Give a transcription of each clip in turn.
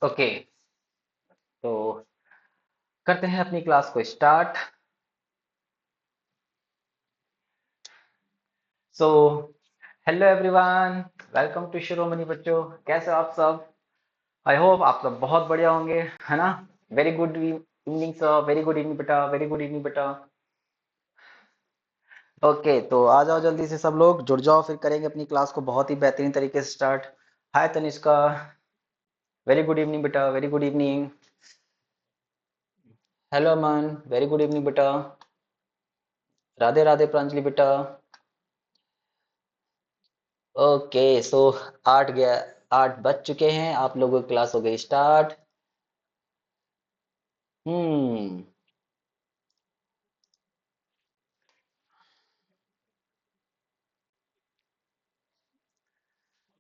Okay, तो करते हैं अपनी क्लास को start. So hello everyone, welcome to Shiromani बच्चों। कैसे हो आप सब? आई होप आप सब बहुत बढ़िया होंगे, है ना? Very good evening sir, very good evening बेटा, वेरी गुड इवनिंग बेटा। ओके, तो आ जाओ जल्दी से सब लोग जुड़ जाओ, फिर करेंगे अपनी क्लास को बहुत ही बेहतरीन तरीके से स्टार्ट। हाय तनिष्का, वेरी गुड इवनिंग बेटा, वेरी गुड इवनिंग। हेलो अमन, वेरी गुड इवनिंग बेटा। राधे राधे प्रांजलि बेटा। ओके, सो 8 बज चुके हैं, आप लोगों की क्लास हो गई स्टार्ट। हम्म।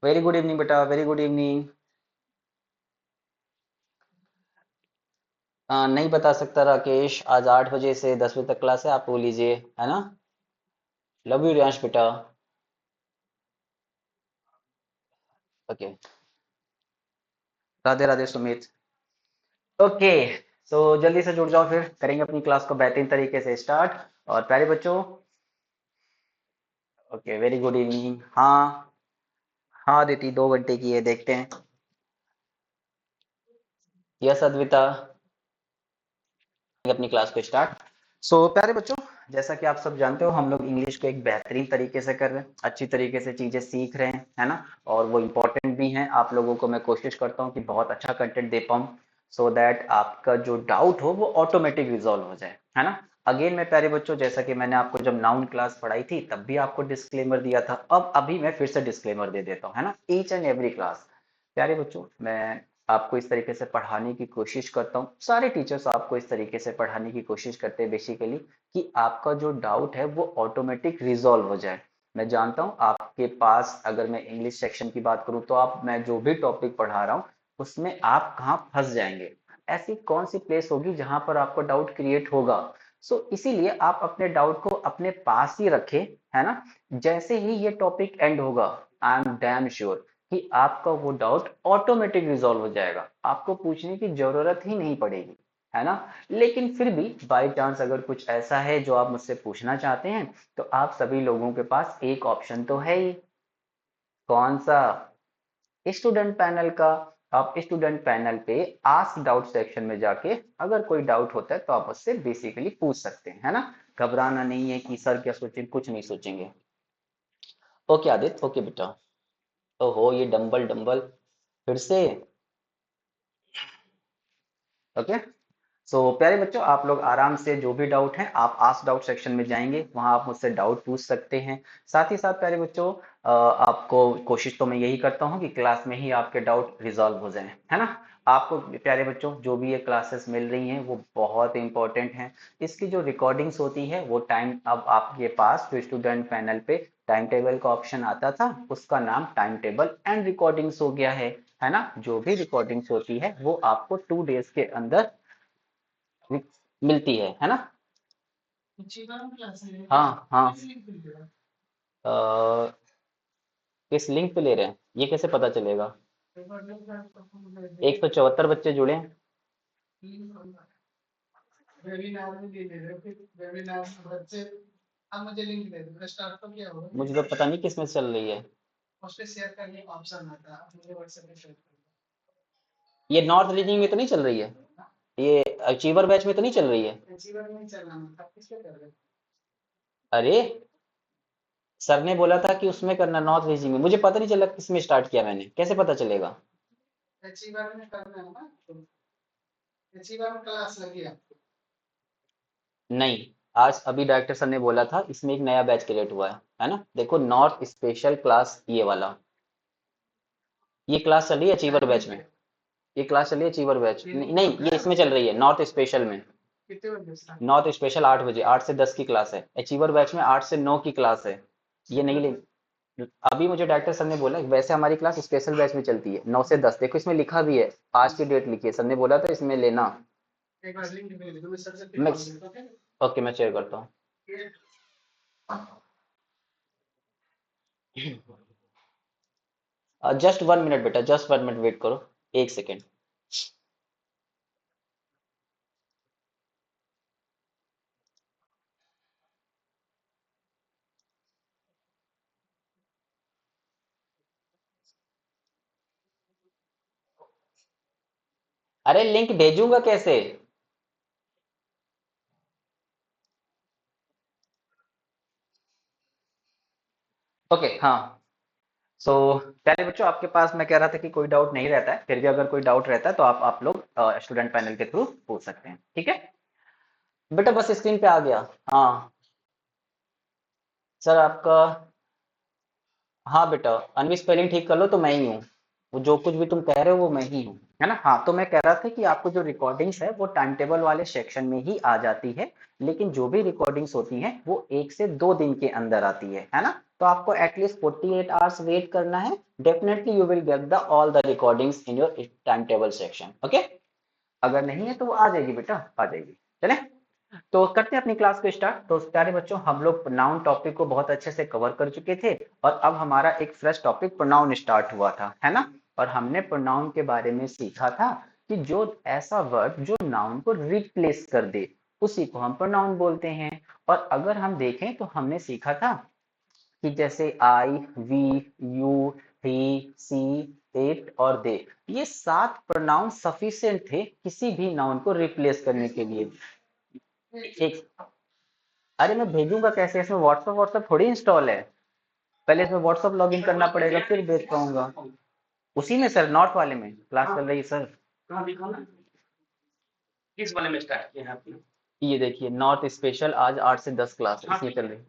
वेरी गुड इवनिंग बेटा, वेरी गुड इवनिंग। नहीं बता सकता राकेश, आज 8 बजे से 10 बजे तक क्लास है, आप बोल लीजिए, है ना? लव यू रियांश बेटा। ओके, राधे राधे सुमित। ओके, सो जल्दी से जुड़ जाओ, फिर करेंगे अपनी क्लास को बेहतरीन तरीके से स्टार्ट। और प्यारे बच्चों, ओके वेरी गुड इवनिंग। हाँ हाँ दीदी, 2 घंटे की है, देखते हैं। यस अद्विता, अपनी क्लास को स्टार्ट। सो प्यारे बच्चों, जैसा कि आप सब जानते हो, हम लोग इंग्लिश को एक बेहतरीन तरीके से कर रहे हैं, अच्छी तरीके से चीजें सीख रहे हैं, है ना? और वो इम्पोर्टेंट भी हैं। आप लोगों को मैं कोशिश करता हूँ कि बहुत अच्छा कंटेंट दे पाऊँ, सो दैट आपका जो डाउट हो वो ऑटोमेटिक रिजॉल्व हो जाए, है ना? अगेन मैं प्यारे बच्चों, जैसा कि मैंने आपको जब नाउन क्लास पढ़ाई थी तब भी आपको डिस्क्लेमर दिया था, अब अभी मैं फिर से डिस्क्लेमर दे देता हूँ, है ना? Each and every class. प्यारे बच्चों, मैं आपको इस तरीके से पढ़ाने की कोशिश करता हूँ, सारे टीचर्स आपको इस तरीके से पढ़ाने की कोशिश करते हैं बेसिकली, कि आपका जो डाउट है वो ऑटोमेटिक रिजॉल्व हो जाए। मैं जानता हूँ आपके पास, अगर मैं इंग्लिश सेक्शन की बात करूँ तो आप, मैं जो भी टॉपिक पढ़ा रहा हूँ उसमें आप कहाँ फंस जाएंगे, ऐसी कौन सी प्लेस होगी जहां पर आपको डाउट क्रिएट होगा। इसीलिए आप अपने डाउट को अपने पास ही रखें, है ना? जैसे ही ये टॉपिक एंड होगा, आई एम डैम श्योर कि आपका वो डाउट ऑटोमेटिक रिजॉल्व हो जाएगा, आपको पूछने की जरूरत ही नहीं पड़ेगी, है ना? लेकिन फिर भी बाय चांस अगर कुछ ऐसा है जो आप मुझसे पूछना चाहते हैं, तो आप सभी लोगों के पास एक ऑप्शन तो है ही। कौन सा? स्टूडेंट पैनल का। आप स्टूडेंट पैनल पे आस्क डाउट सेक्शन में जाके अगर कोई डाउट होता है तो आप उससे बेसिकली पूछ सकते हैं, है ना? घबराना नहीं है कि सर क्या सोचेंगे, कुछ नहीं सोचेंगे। ओके आदित्य, ओके बेटा। ओहो, ये डंबल डंबल फिर से। ओके, सो प्यारे बच्चों, आप लोग आराम से जो भी डाउट है आप आस्क डाउट सेक्शन में जाएंगे, वहां आप मुझसे डाउट पूछ सकते हैं। साथ ही साथ प्यारे बच्चों, आपको कोशिश तो मैं यही करता हूँ कि क्लास में ही आपके डाउट रिजॉल्व हो जाएं, है ना? आपको प्यारे बच्चों जो भी ये क्लासेस मिल रही हैं वो बहुत इंपॉर्टेंट हैं। इसकी जो रिकॉर्डिंग्स होती है वो टाइम, अब आपके पास जो स्टूडेंट पैनल पे टाइम टेबल का ऑप्शन आता था उसका नाम टाइम टेबल एंड रिकॉर्डिंग्स हो गया है ना? जो भी रिकॉर्डिंग्स होती है वो आपको 2 डेज के अंदर मिलती है ना? हाँ हाँ। अ, किस लिंक पे ले रहे हैं, ये कैसे पता चलेगा? 174 बच्चे जुड़े हैं। मुझे तो पता नहीं किस में चल रही है। ये नॉर्थ रीडिंग में तो नहीं चल रही है? ये अचीवर बैच में तो नहीं चल रही है? अरे, सर ने बोला था कि उसमें करना, नॉर्थ रीडिंग में। मुझे पता नहीं चला किस में स्टार्ट किया मैंने, कैसे पता चलेगा? नहीं, आज अभी डायरेक्टर सर ने बोला था इसमें एक नया बैच क्रिएट हुआ है ना? देखो, नॉर्थ स्पेशल क्लास, ये वाला, ये क्लास चल रही है अचीवर बैच में। ये क्लास चल रही है अचीवर बैच, नहीं ये इसमें चल रही है नॉर्थ स्पेशल में। नॉर्थ स्पेशल 8 बजे, 8 से 10 की क्लास है। अचीवर बैच में 8 से 9 की क्लास है। ये नहीं ले, अभी मुझे डायरेक्टर सर ने बोला, वैसे हमारी क्लास स्पेशल बैच में चलती है 9 से 10, देखो इसमें लिखा भी है, आज की डेट लिखी है, सर ने बोला था इसमें लेना। मैं, ओके मैं शेयर करता हूँ। जस्ट 1 मिनट बेटा, जस्ट 1 मिनट वेट करो, 1 सेकेंड। अरे लिंक भेजूंगा कैसे? ओके, हाँ। सो प्यारे बच्चों, आपके पास मैं कह रहा था कि कोई डाउट नहीं रहता है, फिर भी अगर कोई डाउट रहता है तो आप लोग स्टूडेंट पैनल के थ्रू पूछ सकते हैं, ठीक है? बेटा बस स्क्रीन पे आ गया। हाँ सर आपका। हाँ बेटा, अनवी स्पेलिंग ठीक कर लो तो मैं ही हूँ। वो जो कुछ भी तुम कह रहे हो वो मैं ही हूँ, है ना? हाँ, तो मैं कह रहा था कि आपको जो रिकॉर्डिंग्स है वो टाइम टेबल वाले सेक्शन में ही आ जाती है, लेकिन जो भी रिकॉर्डिंग्स होती हैं वो 1 से 2 दिन के अंदर आती है ना? तो आपको एटलीस्ट 48 आवर्स वेट करना है। Definitely you will get the all the recordings in your time table section, okay? अगर नहीं है तो वो आ जाएगी बेटा, आ जाएगी। चले, तो करते हैं अपनी क्लास को स्टार्ट। तो प्यारे बच्चों, हम लोग प्रोनाउन टॉपिक को बहुत अच्छे से कवर कर चुके थे, और अब हमारा एक फ्रेश टॉपिक प्रोनाउन स्टार्ट हुआ था, है ना? और हमने प्रोनाउन के बारे में सीखा था कि जो ऐसा वर्ड जो नाउन को रिप्लेस कर दे उसी को हम प्रोनाउन बोलते हैं। और अगर हम देखें तो हमने सीखा था कि जैसे I, we, you, he, she, it और दे, ये 7 प्रोनाउन सफिशिएंट थे किसी भी नाउन को रिप्लेस करने के लिए। एक, अरे मैं भेजूंगा कैसे? इसमें व्हाट्सएप व्हाट्सएप थोड़ी इंस्टॉल है। पहले इसमें व्हाट्सएप लॉगिन करना पड़ेगा फिर भेज पाऊंगा। उसी में सर, नॉर्थ वाले में क्लास चल रही है सर। कहाँ दिखा ना, किस वाले में स्टार्ट किया है आपने? ये देखिए, नॉर्थ स्पेशल, आज 8 से 10 क्लास है, इसमें चल रही है।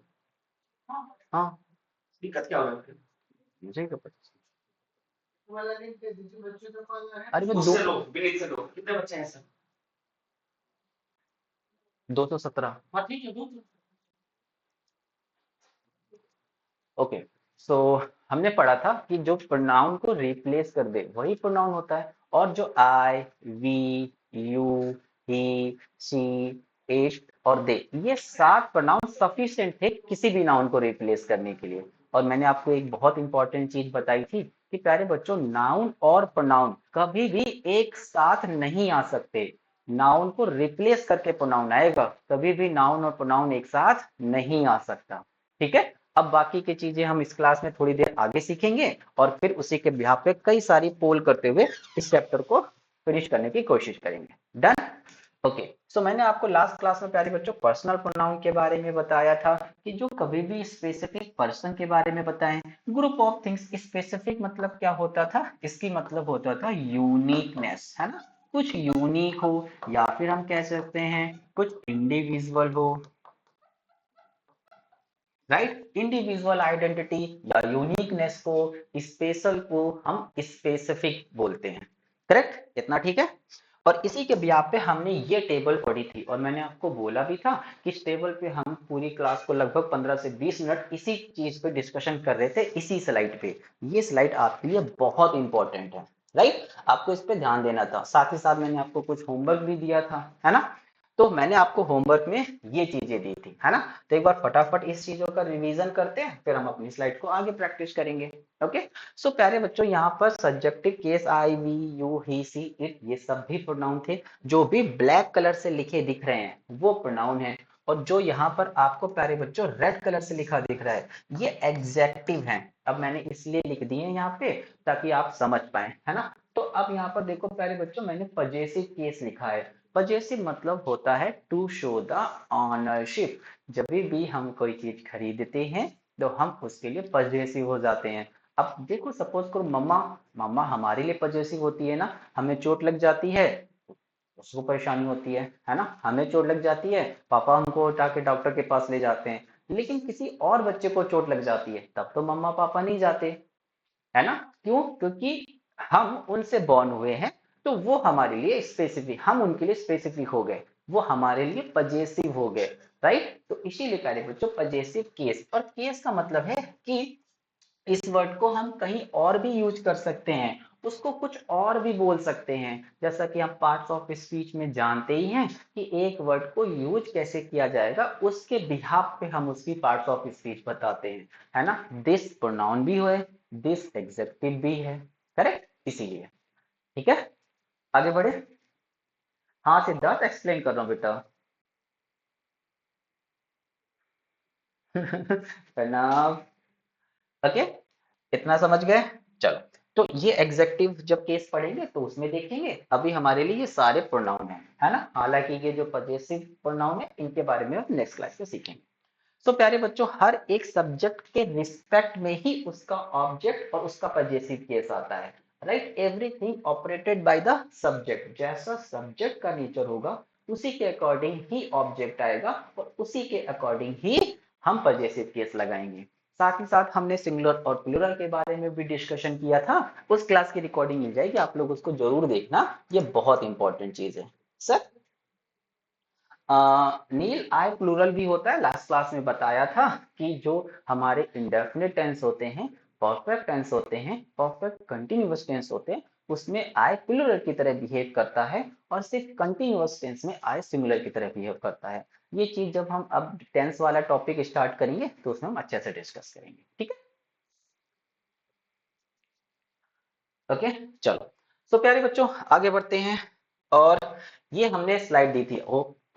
हाँ, दिक्कत क्या हो रहा है? मुझे क्या पता। अरे मैं दो, लो विनीत से लो, कितने बच्चे हैं सर? 217। हाँ ठीक है, दो। ओके, सो हमने पढ़ा था कि जो प्रोनाउन को रिप्लेस कर दे वही प्रोनाउन होता है, और जो I, we, you, he, she, it और दे, ये 7 प्रोनाउन सफिशिएंट थे किसी भी नाउन को रिप्लेस करने के लिए। और मैंने आपको एक बहुत इंपॉर्टेंट चीज बताई थी कि प्यारे बच्चों, नाउन और प्रोनाउन कभी भी एक साथ नहीं आ सकते। नाउन को रिप्लेस करके प्रोनाउन आएगा, कभी भी नाउन और प्रोनाउन एक साथ नहीं आ सकता, ठीक है? अब बाकी की चीजें हम इस क्लास में थोड़ी देर आगे सीखेंगे, और फिर उसी के बिहाफ पे कई सारी पोल करते हुए इस चैप्टर को फिनिश करने की कोशिश करेंगे। डन? ओके, सो मैंने आपको लास्ट क्लास में प्यारे बच्चों पर्सनल प्रोनाउन के बारे में बताया था कि जो कभी भी स्पेसिफिक पर्सन के बारे में बताएं। ग्रुप ऑफ थिंग्स, स्पेसिफिक मतलब क्या होता था? इसकी मतलब होता था यूनिकनेस, है ना? कुछ यूनिक हो, या फिर हम कह सकते हैं कुछ इंडिविजुअल हो, राइट? इंडिविजुअल आइडेंटिटी या यूनिकनेस को, स्पेशल को हम स्पेसिफिक बोलते हैं। करेक्ट? इतना ठीक है? और इसी के ब्याह पे हमने ये टेबल पढ़ी थी, और मैंने आपको बोला भी था कि इस टेबल पे हम पूरी क्लास को लगभग 15 से 20 मिनट इसी चीज पे डिस्कशन कर रहे थे, इसी स्लाइड पे। ये स्लाइड आपके लिए बहुत इंपॉर्टेंट है, राइट? आपको इस पे ध्यान देना था। साथ ही साथ मैंने आपको कुछ होमवर्क भी दिया था, है ना? तो मैंने आपको होमवर्क में ये चीजें दी थी, है ना? तो एक बार फटाफट इस चीजों का रिवीजन करते हैं, फिर हम अपनी स्लाइड को आगे प्रैक्टिस करेंगे। ओके, सो प्यारे बच्चों, यहाँ पर subjective case I, we, you, he, she, it, ये सब भी प्रोनाउन थे। जो भी ब्लैक कलर से लिखे दिख रहे हैं वो प्रोनाउन है, और जो यहाँ पर आपको प्यारे बच्चों रेड कलर से लिखा दिख रहा है ये एग्जेक्टिव है। अब मैंने इसलिए लिख दिए हैं यहाँ पे ताकि आप समझ पाए, है ना? तो अब यहाँ पर देखो प्यारे बच्चों, मैंने पजेसिव केस लिखा है। पजेसिव मतलब होता है टू शो द ऑनरशिप। जब भी हम कोई चीज खरीदते हैं तो हम उसके लिए पजेसिव हो जाते हैं। अब देखो, सपोज करो मम्मा, मम्मा हमारे लिए पजेसिव होती है ना। हमें चोट लग जाती है, उसको परेशानी होती है ना? हमें चोट लग जाती है, पापा हमको उठा के डॉक्टर के पास ले जाते हैं। लेकिन किसी और बच्चे को चोट लग जाती है तब तो मम्मा पापा नहीं जाते, है ना? क्यों? क्योंकि हम उनसे बॉर्न हुए हैं, तो वो हमारे लिए स्पेसिफिक, हम उनके लिए स्पेसिफिक हो गए, वो हमारे लिए पजेसिव हो गए, राइट? तो इसीलिए कह रहे बच्चों पजेसिव केस। और केस का मतलब है कि इस वर्ड को हम कहीं और भी यूज कर सकते हैं, उसको कुछ और भी बोल सकते हैं। जैसा कि हम पार्ट्स ऑफ स्पीच में जानते ही हैं कि एक वर्ड को यूज कैसे किया जाएगा, उसके बिहाफ पे हम उसकी पार्ट्स ऑफ स्पीच बताते हैं, है ना? दिस प्रोनाउन भी है, दिस एग्जेक्टिव भी है, करेक्ट? इसीलिए, ठीक है? आगे बढ़े। हाँ सिद्धार्थ, एक्सप्लेन कर रहा हूँ बेटा। प्रणाम। ओके, इतना समझ गए। चलो, तो ये एग्जेक्टिव जब केस पढ़ेंगे तो उसमें देखेंगे। अभी हमारे लिए ये सारे प्रोनाउन है ना। हालांकि ये जो पजेसिव प्रोनाउन है इनके बारे में हम नेक्स्ट क्लास में सीखेंगे। तो प्यारे बच्चों, हर एक सब्जेक्ट के रिस्पेक्ट में ही उसका ऑब्जेक्ट और उसका पजेसिव केस आता है। Right, everything operated by the subject. जैसा सब्जेक्ट का नेचर होगा उसी के अकॉर्डिंग ही ऑब्जेक्ट आएगा और उसी के अकॉर्डिंग ही हम पजेसिव केस लगाएंगे। साथ ही साथ हमने सिंगुलर और प्लूरल के बारे में भी डिस्कशन किया था। उस क्लास की रिकॉर्डिंग मिल जाएगी, आप लोग उसको जरूर देखना, ये बहुत इंपॉर्टेंट चीज है। सर, नील, आई प्लूरल भी होता है। लास्ट क्लास में बताया था कि जो हमारे इंडेफिनिट टेंस होते हैं, परफेक्ट टेंस होते हैं, परफेक्ट कंटिन्यूअस टेंस होते हैं, उसमें आई प्लूरल की तरह बिहेव करता है और सिर्फ कंटिन्यूअस टेंस में आई सिंगुलर की तरह बिहेव करता है। ये चीज जब हम अब टेंस वाला टॉपिक स्टार्ट करेंगे तो उसमें हम अच्छे से डिस्कस करेंगे, ठीक है। ओके, चलो। सो प्यारे बच्चों, आगे बढ़ते हैं। और ये हमने स्लाइड दी थी,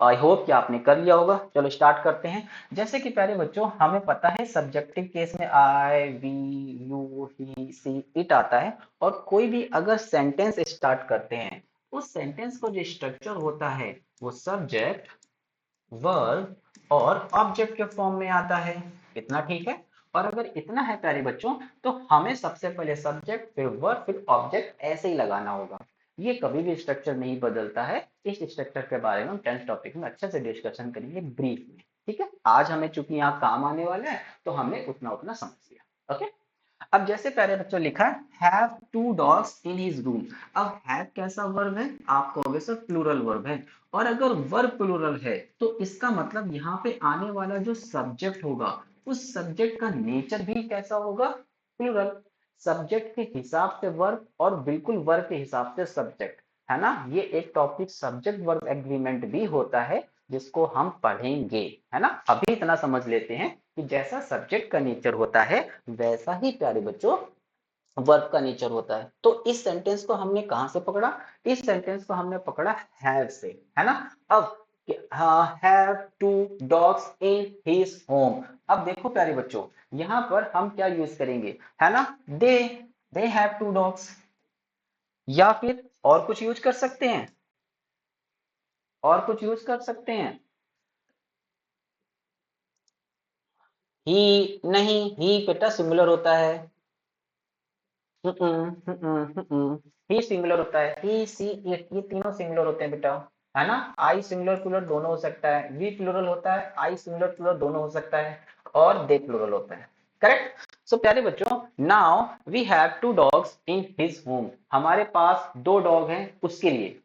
आई होप कि आपने कर लिया होगा। चलो स्टार्ट करते हैं। जैसे कि प्यारे बच्चों, हमें पता है सब्जेक्टिव केस में I, we, you, he, she, it आता है। और कोई भी अगर सेंटेंस स्टार्ट करते हैं, उस सेंटेंस को जो स्ट्रक्चर होता है वो सब्जेक्ट, वर्ब और ऑब्जेक्ट के फॉर्म में आता है। इतना ठीक है। और अगर इतना है प्यारे बच्चों, तो हमें सबसे पहले सब्जेक्ट, फिर वर्ब, फिर ऑब्जेक्ट ऐसे ही लगाना होगा। ये कभी भी स्ट्रक्चर नहीं बदलता है। इस स्ट्रक्चर के बारे में हम 10th टॉपिक में अच्छे से डिस्कशन करेंगे ब्रीफ में, ठीक है। आज हमें चूंकि यहाँ काम आने वाला है तो हमने उतना उतना समझ लिया। ओके, अब जैसे पहले बच्चों लिखा है have two dogs in his room. अब हैव कैसा वर्ब है, आप कहोगे सर प्लूरल वर्ब है। और अगर वर्ब प्लूरल है तो इसका मतलब यहाँ पे आने वाला जो सब्जेक्ट होगा उस सब्जेक्ट का नेचर भी कैसा होगा, प्लूरल। सब्जेक्ट के हिसाब से वर्ब और बिल्कुल वर्ब के हिसाब से सब्जेक्ट, है ना। ये एक टॉपिक सब्जेक्ट वर्ब एग्रीमेंट भी होता है जिसको हम पढ़ेंगे, है ना। अभी इतना समझ लेते हैं कि जैसा सब्जेक्ट का नेचर होता है वैसा ही प्यारे बच्चों वर्ब का नेचर होता है। तो इस सेंटेंस को हमने कहां से पकड़ा, इस सेंटेंस को हमने पकड़ा हैव से, है ना। अब have two dogs in his home. अब देखो प्यारे बच्चों, यहां पर हम क्या यूज करेंगे, है ना, दे हैव टू डॉग्स। या फिर और कुछ यूज कर सकते हैं, और कुछ यूज कर सकते हैं। ही नहीं, ही बेटा सिंगुलर होता है। ही सिंगुलर होता है, ही, सी, इट, ये तीनों सिंगुलर होते हैं बेटा, है ना। आई सिंगुलर प्लूरल दोनों हो सकता है, वी प्लूरल होता है, आई सिंगुलर प्लूरल दोनों हो सकता है, और दे प्लूरल होता है। करेक्ट। सो प्यारे बच्चों, now we have two dogs in his home. हमारे पास दो डॉग हैं उसके लिए,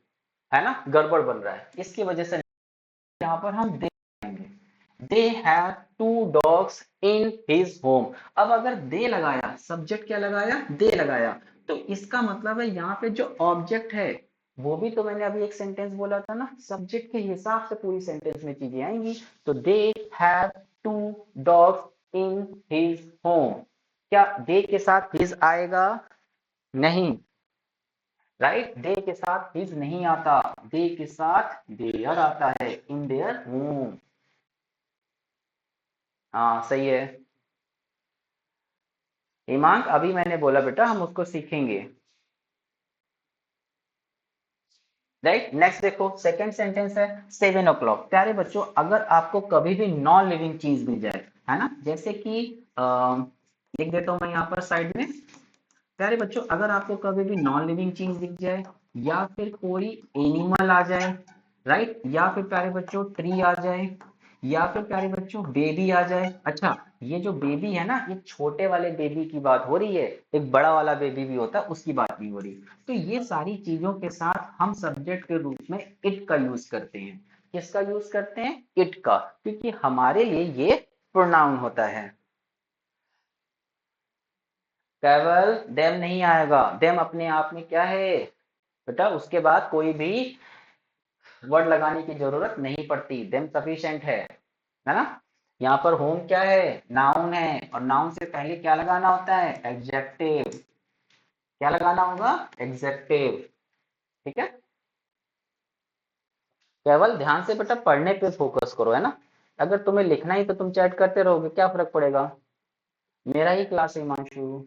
है ना। गड़बड़ बन रहा है इसकी वजह से यहाँ पर हम they have two dogs in his home. अब अगर दे लगाया, सब्जेक्ट क्या लगाया, दे लगाया, तो इसका मतलब है यहाँ पे जो ऑब्जेक्ट है वो भी, तो मैंने अभी एक सेंटेंस बोला था ना, सब्जेक्ट के हिसाब से पूरी सेंटेंस में चीजें आएंगी। तो they have two dogs in his home. क्या दे के साथ हिज आएगा, नहीं। राइट, दे के साथ हिज नहीं आता, दे के साथ देयर आता है, इन देयर होम। हाँ सही है हिमांक, अभी मैंने बोला बेटा हम उसको सीखेंगे। राइट, नेक्स्ट देखो, सेकंड सेंटेंस है 7 o'clock। प्यारे बच्चों, अगर आपको कभी भी नॉन लिविंग चीज मिल जाए, है ना, जैसे कि लिख देता हूं मैं यहाँ पर साइड में। प्यारे बच्चों, अगर आपको कभी भी नॉन लिविंग चीज दिख जाए, या फिर कोई एनिमल आ जाए, राइट, या फिर प्यारे बच्चों ट्री आ जाए, या फिर प्यारे बच्चों बेबी आ जाए। अच्छा, ये जो बेबी है ना, ये छोटे वाले बेबी की बात हो रही है, एक बड़ा वाला बेबी भी होता है उसकी बात नहीं हो रही। तो ये सारी चीजों के साथ हम सब्जेक्ट के रूप में इट का यूज करते हैं। किसका यूज करते हैं, इट का, क्योंकि हमारे लिए ये प्रोनाउन होता है। केवल देम नहीं आएगा, देम अपने आप में क्या है बेटा, उसके बाद कोई भी वर्ड लगाने की जरूरत नहीं पड़ती, देम सफिशिएंट है ना। यहाँ पर होम क्या है, नाउन है, और नाउन से पहले क्या लगाना होता है, एडजेक्टिव। क्या लगाना होगा, एडजेक्टिव। ठीक है, केवल ध्यान से बेटा पढ़ने पे फोकस करो, है ना। अगर तुम्हें लिखना ही तो तुम चैट करते रहोगे, क्या फर्क पड़ेगा। मेरा ही क्लास है हिमांशु,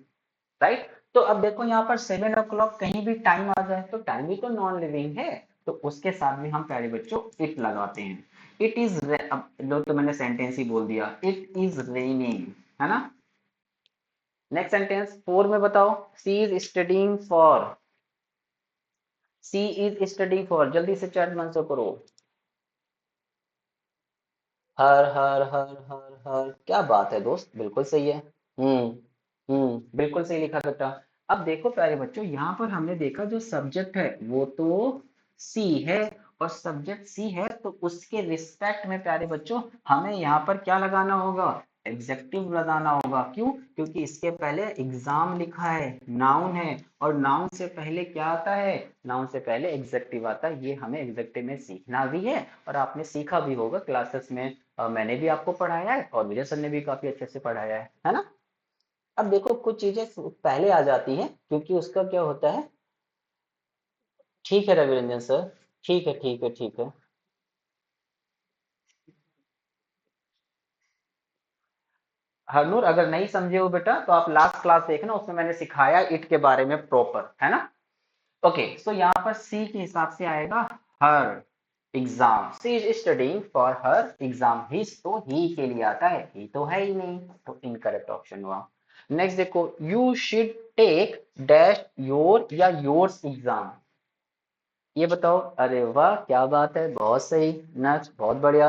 राइट। तो अब देखो यहाँ पर 7 o'clock कहीं भी टाइम आ जाए तो टाइम भी तो नॉन लिविंग है, तो उसके साथ भी हम प्यारे बच्चों इट लगाते हैं। इट इज, अब लो तो मैंने सेंटेंस ही बोल दिया, इट इज रेनिंग, है ना। नेक्स्ट सेंटेंस 4 में बताओ, she is studying for, she is studying for, जल्दी से चैट आंसर करो। हर हर हर हर हर, क्या बात है दोस्त, बिल्कुल सही है। बिल्कुल सही लिखा बेटा। अब देखो प्यारे बच्चों, यहाँ पर हमने देखा जो सब्जेक्ट है वो तो सी है, और सब्जेक्ट सी है तो उसके रिस्पेक्ट में प्यारे बच्चों हमें यहाँ पर क्या लगाना होगा, एग्जेक्टिव लगाना होगा। क्यों, क्योंकि इसके पहले एग्जाम लिखा है, नाउन है, और नाउन से पहले क्या आता है, नाउन से पहले एग्जेक्टिव आता है। ये हमें एग्जेक्टिव में सीखना भी है, और आपने सीखा भी होगा क्लासेस में, मैंने भी आपको पढ़ाया है और विजय सर ने भी काफी अच्छे से पढ़ाया है ना। अब देखो कुछ चीजें पहले आ जाती हैं क्योंकि उसका क्या होता है। ठीक है रवि रंजन सर, ठीक है ठीक है ठीक है। हरनूर अगर नहीं समझे हो बेटा तो आप लास्ट क्लास देखना, उसमें मैंने सिखाया इट के बारे में प्रॉपर, है ना। ओके, सो यहाँ पर सी के हिसाब से आएगा her exam, she is studying for her exam, his तो ही के लिए आता है, ही तो है ही नहीं, तो इनकरेक्ट ऑप्शन हुआ। नेक्स्ट देखो, you should take dash your या योर्स एग्जाम, ये बताओ। अरे वाह क्या बात है, बहुत सही, नेक्स्ट बहुत बढ़िया।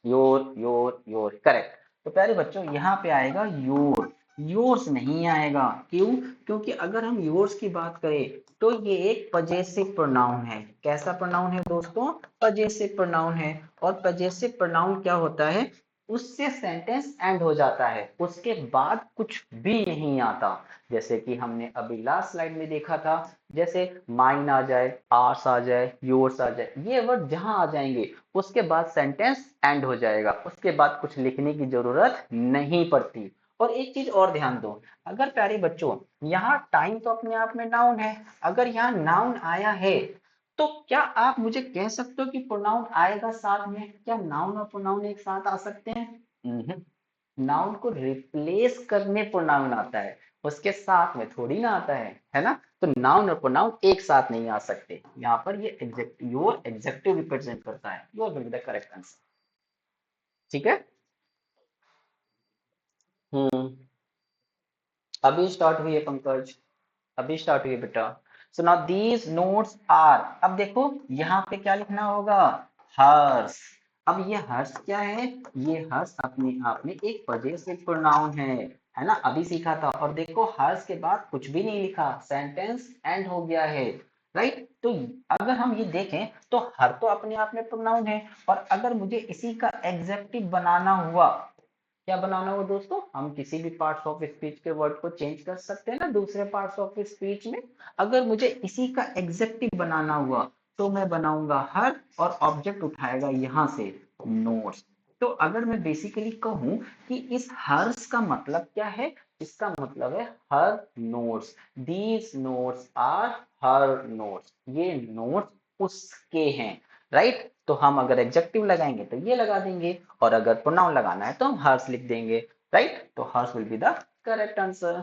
Your correct. तो प्यारे बच्चों यहाँ पे आएगा योर, योर्स नहीं आएगा। क्यों, क्योंकि अगर हम योर्स की बात करें तो ये एक पजेसिव प्रोनाउन है। कैसा प्रोनाउन है दोस्तों, पजेसिव प्रोनाउन है। और पजेसिव प्रोनाउन क्या होता है, उससे सेंटेंस एंड हो जाता है, उसके बाद कुछ भी नहीं आता। जैसे कि हमने अभी लास्ट स्लाइड में देखा था, जैसे माइन आ जाए, आर्स आ जाए, योर्स आ जाए, ये वर्ड जहां आ जाएंगे उसके बाद सेंटेंस एंड हो जाएगा, उसके बाद कुछ लिखने की जरूरत नहीं पड़ती। और एक चीज और ध्यान दो, अगर प्यारे बच्चों यहाँ टाइम तो अपने आप में नाउन है, अगर यहाँ नाउन आया है तो क्या आप मुझे कह सकते हो कि प्रोनाउन आएगा साथ में, क्या नाउन और प्रोनाउन एक साथ आ सकते हैं। नाउन को रिप्लेस करने प्रोनाउन आता है, उसके साथ में थोड़ी ना आता है ना। तो नाउन और प्रोनाउन एक साथ नहीं आ सकते, यहाँ पर ये एग्जेक्ट योर एग्जेक्टिव रिप्रेजेंट करता है, your will be the correct answer. ठीक है। हम्म, अभी स्टार्ट हुई है पंकज, अभी स्टार्ट हुई है बेटा। So now these notes are, अब देखो यहाँ पे क्या लिखना होगा, हर्ष। अब ये हर्ष क्या है, ये हर्ष अपने आप में एक पजेसिव प्रोनाउन है ना, अभी सीखा था। और देखो हर्ष के बाद कुछ भी नहीं लिखा, सेंटेंस एंड हो गया है, राइट। तो अगर हम ये देखें तो हर तो अपने आप में प्रोनाउन है, और अगर मुझे इसी का एग्जेक्टिव बनाना हुआ, क्या बनाना हो दोस्तों, हम किसी भी पार्ट्स ऑफ स्पीच के वर्ड को चेंज कर सकते हैं ना दूसरे पार्ट्स ऑफ स्पीच में। अगर मुझे इसी का एग्जेक्टिव बनाना हुआ तो मैं बनाऊंगा हर, और ऑब्जेक्ट उठाएगा यहां से नोट्स। तो अगर मैं बेसिकली कहूं कि इस हर्स का मतलब क्या है, इसका मतलब है her notes, these notes are her notes, ये नोट्स उसके हैं, राइट। तो हम अगर एडजेक्टिव लगाएंगे तो ये लगा देंगे, और अगर प्रोनाउन लगाना है तो हम हर्ष लिख देंगे, राइट। तो hers will be the correct answer.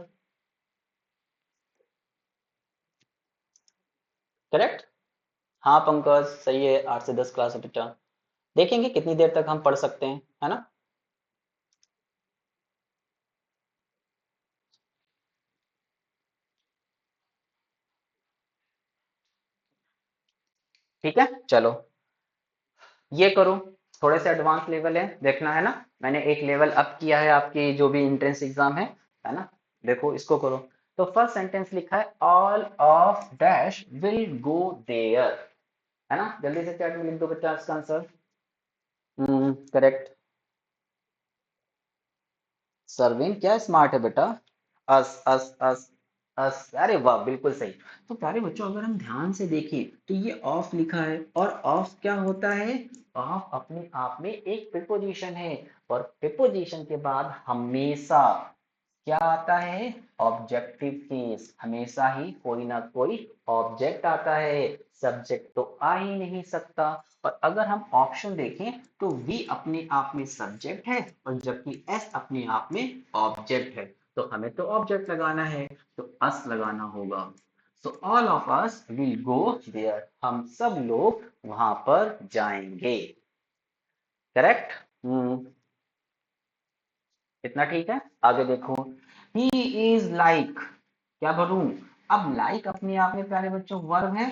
Correct. हाँ पंकज सही है, 8 से 10 क्लास है बेटा, देखेंगे कितनी देर तक हम पढ़ सकते हैं, है ना। ठीक है चलो, ये करो, थोड़े से एडवांस लेवल है, देखना है ना। मैंने एक लेवल अप किया है आपकी जो भी एंट्रेंस एग्जाम है ना। देखो इसको करो। तो फर्स्ट सेंटेंस लिखा है all of dash will go there, है ना, जल्दी से चैट में लिख दो बच्चा इसका आंसर। करेक्ट। सरवीन क्या स्मार्ट है बेटा, अस अस, अरे वाह बिल्कुल सही। तो प्यारे बच्चों अगर हम ध्यान से देखें तो ये ऑफ लिखा है, और ऑफ क्या होता है, ऑफ अपने आप में एक प्रीपोजिशन है, और प्रीपोजिशन के बाद हमेशा क्या आता है? Objective case. हमेशा ही कोई ना कोई ऑब्जेक्ट आता है, सब्जेक्ट तो आ ही नहीं सकता। और अगर हम ऑप्शन देखें तो वी अपने आप में सब्जेक्ट है और जबकि एस अपने आप में ऑब्जेक्ट है, तो हमें तो ऑब्जेक्ट लगाना है, तो अस लगाना होगा। So all of us will go there, हम सब लोग वहां पर जाएंगे। करेक्ट। इतना ठीक है। आगे देखो, ही इज लाइक, क्या भरूं? अब लाइक अपने आप में प्यारे बच्चों वर्ब है।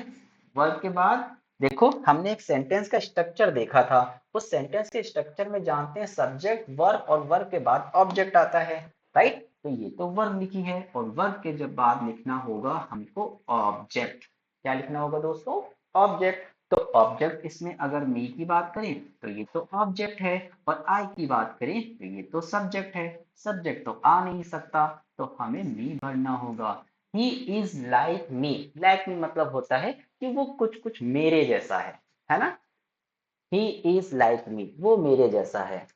वर्ब के बाद देखो, हमने एक सेंटेंस का स्ट्रक्चर देखा था। उस सेंटेंस के स्ट्रक्चर में जानते हैं सब्जेक्ट वर्ब और वर्ब के बाद ऑब्जेक्ट आता है, राइट? तो ये तो वर्ब लिखी है और वर्ब के जब बाद लिखना होगा हमको ऑब्जेक्ट। क्या लिखना होगा दोस्तों? ऑब्जेक्ट। तो ऑब्जेक्ट इसमें अगर मी की बात करें तो ये तो ऑब्जेक्ट है, और आई की बात करें तो ये तो सब्जेक्ट है। सब्जेक्ट तो आ नहीं सकता, तो हमें मी भरना होगा। He is like me. Like me मतलब होता है कि वो कुछ कुछ मेरे जैसा है ना? ही इज लाइक मी, वो मेरे जैसा है।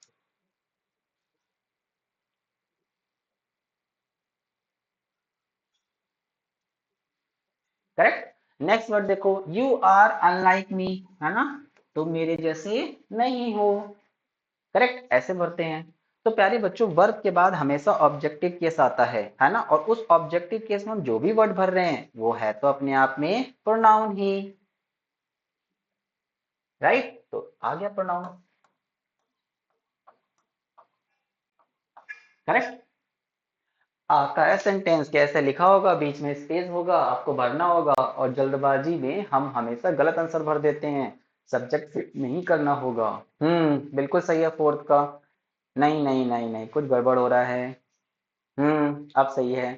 करेक्ट। नेक्स्ट वर्ड देखो, यू आर अनलाइक मी, है ना? तुम मेरे जैसे नहीं हो। करेक्ट, ऐसे भरते हैं। तो प्यारे बच्चों, वर्ब के बाद हमेशा ऑब्जेक्टिव केस आता है ना? और उस ऑब्जेक्टिव केस में हम जो भी वर्ड भर रहे हैं वो है तो अपने आप में प्रोनाउन ही, राइट? तो आ गया प्रोनाउन। करेक्ट। आता है सेंटेंस, कैसे लिखा होगा? बीच में स्पेस होगा, आपको भरना होगा, और जल्दबाजी में हम हमेशा गलत आंसर भर देते हैं। सब्जेक्ट फिट नहीं करना होगा। बिल्कुल सही है फोर्थ का। नहीं नहीं नहीं नहीं, कुछ गड़बड़ हो रहा है। अब सही है।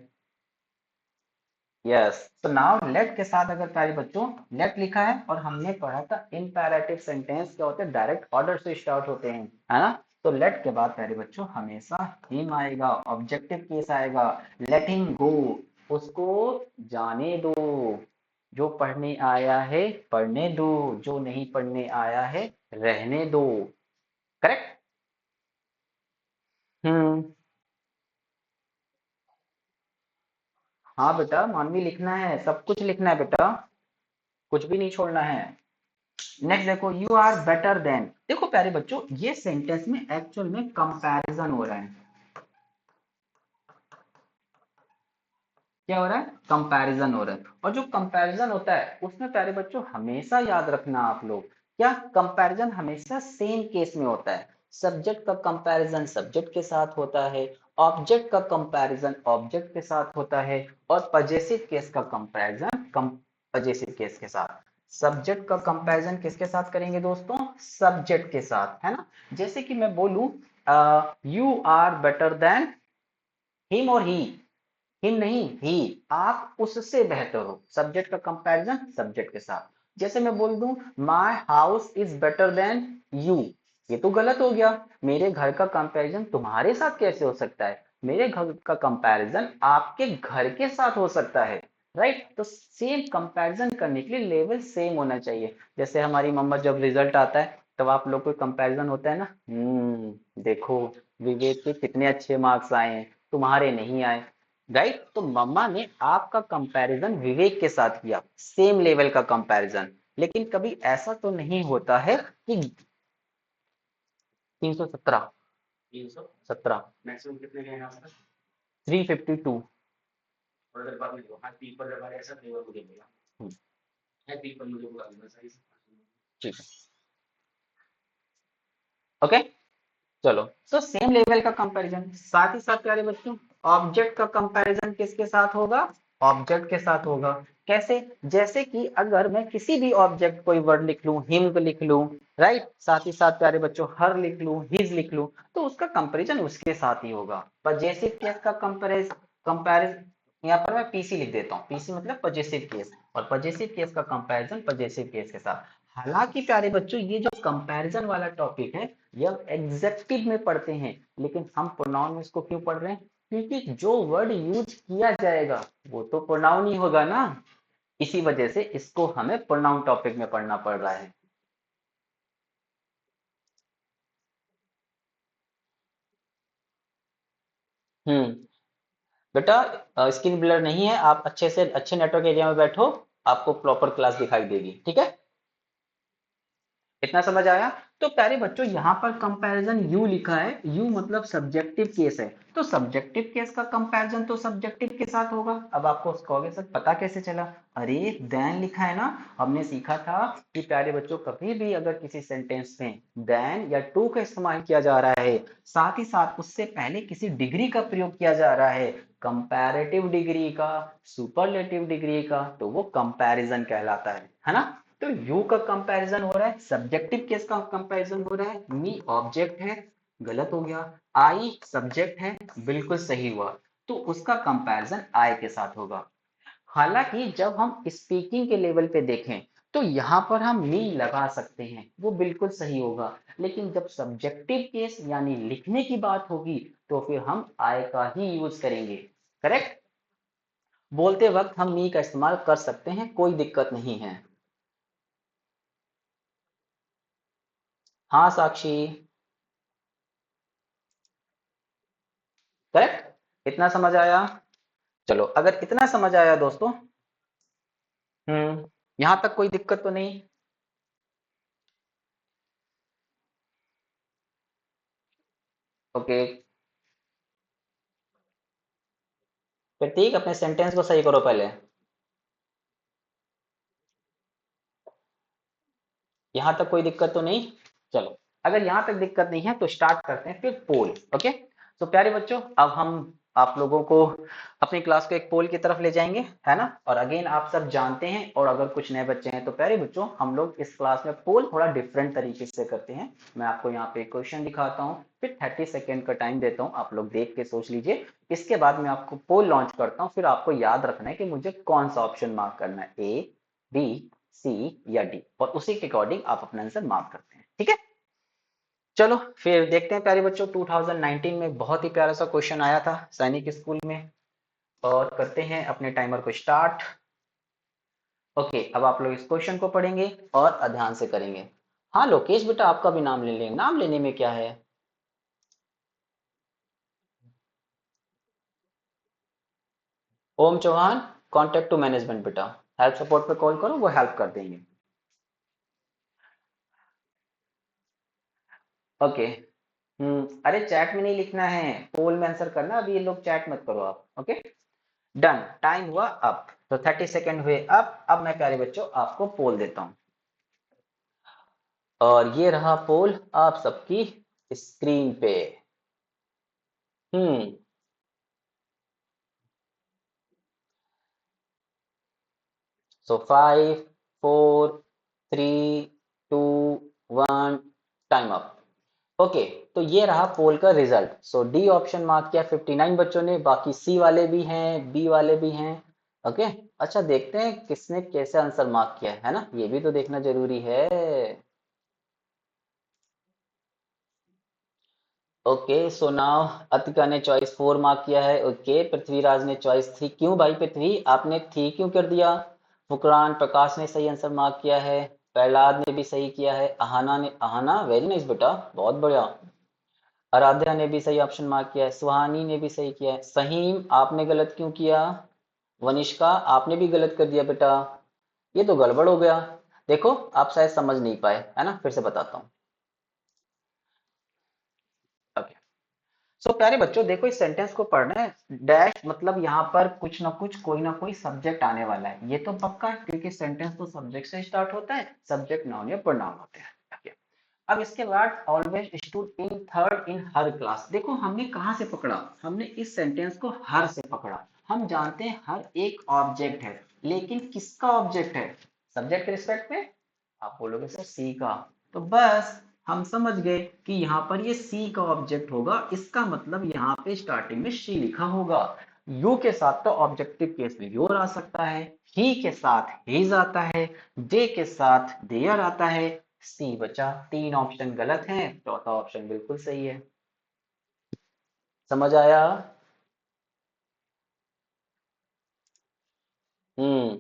यस। तो नाउ लेट के साथ अगर प्यारे बच्चों लेट लिखा है, और हमने पढ़ा था इम्पेरेटिव सेंटेंस क्या होते हैं, डायरेक्ट ऑर्डर से स्टार्ट होते हैं, है ना? तो लेट के बाद प्यारे बच्चों हमेशा हिम आएगा, ऑब्जेक्टिव केस आएगा। लेट हिम गो, उसको जाने दो। जो पढ़ने आया है पढ़ने दो, जो नहीं पढ़ने आया है रहने दो। करेक्ट। हम्म। हाँ बेटा, मानवी लिखना है, सब कुछ लिखना है बेटा, कुछ भी नहीं छोड़ना है। नेक्स्ट देखो, यू आर बेटर देन। देखो प्यारे बच्चों, ये सेंटेंस में एक्चुअल में कंपैरिजन हो रहा है। क्या हो रहा है? कंपैरिजन हो रहा है। और जो कंपैरिजन होता है उसमें प्यारे बच्चों हमेशा याद रखना आप लोग, क्या कंपैरिजन हमेशा सेम केस में होता है। सब्जेक्ट का कंपैरिजन सब्जेक्ट के साथ होता है, ऑब्जेक्ट का कंपैरिजन ऑब्जेक्ट के साथ होता है, और पजेसिव केस का कंपैरिजन पजेसिव केस के साथ। सब्जेक्ट का कंपैरिजन किसके साथ करेंगे दोस्तों? सब्जेक्ट के साथ, है ना? जैसे कि मैं बोलूं, you are better than him और ही। हिम नहीं, ही। आप उससे बेहतर हो, सब्जेक्ट का कंपैरिजन सब्जेक्ट के साथ। जैसे मैं बोल दूं, my house is better than you, ये तो गलत हो गया। मेरे घर का कंपैरिजन तुम्हारे साथ कैसे हो सकता है? मेरे घर का कंपैरिजन आपके घर के साथ हो सकता है, राइट? तो सेम कंपैरिजन करने के लिए लेवल सेम होना चाहिए। जैसे हमारी मम्मा जब रिजल्ट आता है तब आप लोग को कंपैरिजन होता है ना, देखो विवेक के कितने अच्छे मार्क्स आए हैं, तुम्हारे नहीं आए, राइट? तो मम्मा ने आपका कंपैरिजन विवेक के साथ किया, सेम लेवल का कंपैरिजन। लेकिन कभी ऐसा तो नहीं होता है कि 317, 317, मैक्सिमम कितने गए हैं आपका? 352। और अगर बात नहीं हो, हाँ पीपल हमारे ऐसा फ्लेवर मुझे मिला है, पीपल मुझे बुला देना सही से। ठीक है। ओके। चलो, तो सेम लेवल का कंपैरिजन, साथ ही साथ प्यारे बच्चों ऑब्जेक्ट का कंपैरिजन किसके साथ होगा? ऑब्जेक्ट के साथ होगा। कैसे? जैसे कि अगर मैं किसी भी ऑब्जेक्ट कोई वर्ड लिख लूं, हिम को लिख लूं, राइट? साथ ही साथ प्यारे बच्चों हर लिख लूं, हिज लिख लूं, तो उसका कंपैरिजन उसके साथ ही होगा। पजेसिव केस का कंपैरिजन यहाँ पर मैं पीसी लिख देता हूँ, पीसी मतलब पजेसिव केस, और पजेसिव केस का कंपैरिजन पजेसिव केस के साथ। हालांकि प्यारे बच्चों ये जो कंपैरिजन वाला टॉपिक है ये हम एग्जेक्टिव में पढ़ते हैं, लेकिन हम प्रोनाउन में इसको क्यों पढ़ रहे हैं? क्योंकि जो वर्ड यूज किया जाएगा वो तो प्रोनाउन ही होगा ना। इसी वजह से इसको हमें प्रोनाउन टॉपिक में पढ़ना पड़ रहा है। हम्म। बेटा स्क्रीन ब्लर नहीं है, आप अच्छे से अच्छे नेटवर्क एरिया में बैठो, आपको प्रॉपर क्लास दिखाई देगी, ठीक है। इतना समझ आया। तो प्यारे बच्चों यहाँ पर कंपैरिजन यू लिखा है, यू मतलब सब्जेक्टिव केस है, तो सब्जेक्टिव केस का कंपैरिजन तो सब्जेक्टिव के साथ होगा। अब आपको कहोगे सर पता कैसे चला, अरे देन लिखा है ना। हमने सीखा था कि प्यारे बच्चों कभी भी अगर किसी सेंटेंस में देन या टू का इस्तेमाल किया जा रहा है, साथ ही साथ उससे पहले किसी डिग्री का प्रयोग किया जा रहा है, कंपैरेटिव डिग्री का, सुपरलेटिव डिग्री का, तो वो कंपैरिजन कहलाता है ना। तो यू का कंपैरिजन हो रहा है, सब्जेक्टिव केस का कंपैरिजन हो रहा है, मी ऑब्जेक्ट है, गलत हो गया, आई सब्जेक्ट है, बिल्कुल सही हुआ, तो उसका कंपैरिजन आई के साथ होगा। हालांकि जब हम स्पीकिंग के लेवल पे देखें तो यहाँ पर हम मी लगा सकते हैं, वो बिल्कुल सही होगा, लेकिन जब सब्जेक्टिव केस यानी लिखने की बात होगी तो फिर हम आई का ही यूज करेंगे। करेक्ट। बोलते वक्त हम मी का इस्तेमाल कर सकते हैं, कोई दिक्कत नहीं है। हाँ साक्षी। करेक्ट। इतना समझ आया। चलो अगर इतना समझ आया दोस्तों, यहां तक कोई दिक्कत तो नहीं। ओके। फिर ठीक, अपने सेंटेंस को सही करो पहले। यहां तक कोई दिक्कत तो नहीं। चलो अगर यहां तक दिक्कत नहीं है तो स्टार्ट करते हैं फिर पोल। ओके। तो प्यारे बच्चों अब हम आप लोगों को अपनी क्लास को एक पोल की तरफ ले जाएंगे, है ना। और अगेन आप सब जानते हैं, और अगर कुछ नए बच्चे हैं तो प्यारे बच्चों हम लोग इस क्लास में पोल थोड़ा डिफरेंट तरीके से करते हैं। मैं आपको यहाँ पे क्वेश्चन दिखाता हूँ, फिर 30 सेकेंड का टाइम देता हूँ, आप लोग देख के सोच लीजिए। इसके बाद मैं आपको पोल लॉन्च करता हूँ, फिर आपको याद रखना है कि मुझे कौन सा ऑप्शन मार्क करना है, ए, बी, सी या डी, और उसी के अकॉर्डिंग आप अपना आंसर मार्क करते हैं, ठीक है। चलो फिर देखते हैं प्यारे बच्चों, 2019 में बहुत ही प्यारा सा क्वेश्चन आया था सैनिक स्कूल में, और करते हैं अपने टाइमर को स्टार्ट। ओके, अब आप लोग इस क्वेश्चन को पढ़ेंगे और ध्यान से करेंगे। हाँ लोकेश बेटा आपका भी नाम ले लें, नाम लेने में क्या है। ओम चौहान, कॉन्टेक्ट टू मैनेजमेंट बेटा, हेल्प सपोर्ट पे कॉल करो, वो हेल्प कर देंगे। ओके। अरे चैट में नहीं लिखना है, पोल में आंसर करना, अभी ये लोग चैट मत करो आप। ओके। डन, टाइम हुआ अब, तो 30 सेकेंड हुए अब मैं प्यारे बच्चों आपको पोल देता हूं, और ये रहा पोल आप सबकी स्क्रीन पे। हम्म। सो 5 4 3 2 1, टाइम अप। ओके। तो ये रहा पोल का रिजल्ट। सो डी ऑप्शन मार्क किया 59 बच्चों ने, बाकी सी वाले भी हैं, बी वाले भी हैं। ओके। अच्छा देखते हैं किसने कैसे आंसर मार्क किया है ना, ये भी तो देखना जरूरी है। ओके सो नाउ अतिका ने चॉइस 4 मार्क किया है। ओके, पृथ्वीराज ने चॉइस 3, क्यों भाई पृथ्वी आपने 3 क्यों कर दिया। फुकरान प्रकाश ने सही आंसर मार्क किया है, प्रहलाद ने भी सही किया है, अहाना ने, अहाना वेरी नाइस बेटा, बहुत बढ़िया। आराध्या ने भी सही ऑप्शन मार्क किया है, सुहानी ने भी सही किया है, सहीम आपने गलत क्यों किया, वनिष्का आपने भी गलत कर दिया बेटा, ये तो गड़बड़ हो गया। देखो आप शायद समझ नहीं पाए, है ना, फिर से बताता हूँ। ओके। सो प्यारे बच्चों देखो इस सेंटेंस को पढ़ना है, डैश मतलब यहाँ पर कुछ ना कुछ कोई ना कोई सब्जेक्ट आने वाला है, ये तो पक्का है क्योंकि सेंटेंस तो सब्जेक्ट से स्टार्ट होता है, सब्जेक्ट नाउन या प्रोनाउन होते हैं। Okay. अब इसके बाद always stood in third in her class, देखो हमने कहाँ से पकड़ा, हमने इस सेंटेंस को हर से पकड़ा। हम जानते हैं हर एक ऑब्जेक्ट है, लेकिन किसका ऑब्जेक्ट है, सब्जेक्ट के रिस्पेक्ट में, आप बोलोगे सर सी का, तो बस हम समझ गए कि यहाँ पर ये सी का ऑब्जेक्ट होगा, इसका मतलब यहाँ पे स्टार्टिंग में शी लिखा होगा। यू के साथ तो ऑब्जेक्टिव केस में योर आ सकता है, ही के साथ हिज आता है, दे के साथ देयर आता है, सी बचा, 3 ऑप्शन गलत हैं, चौथा ऑप्शन बिल्कुल सही है। समझ आया। हम्म।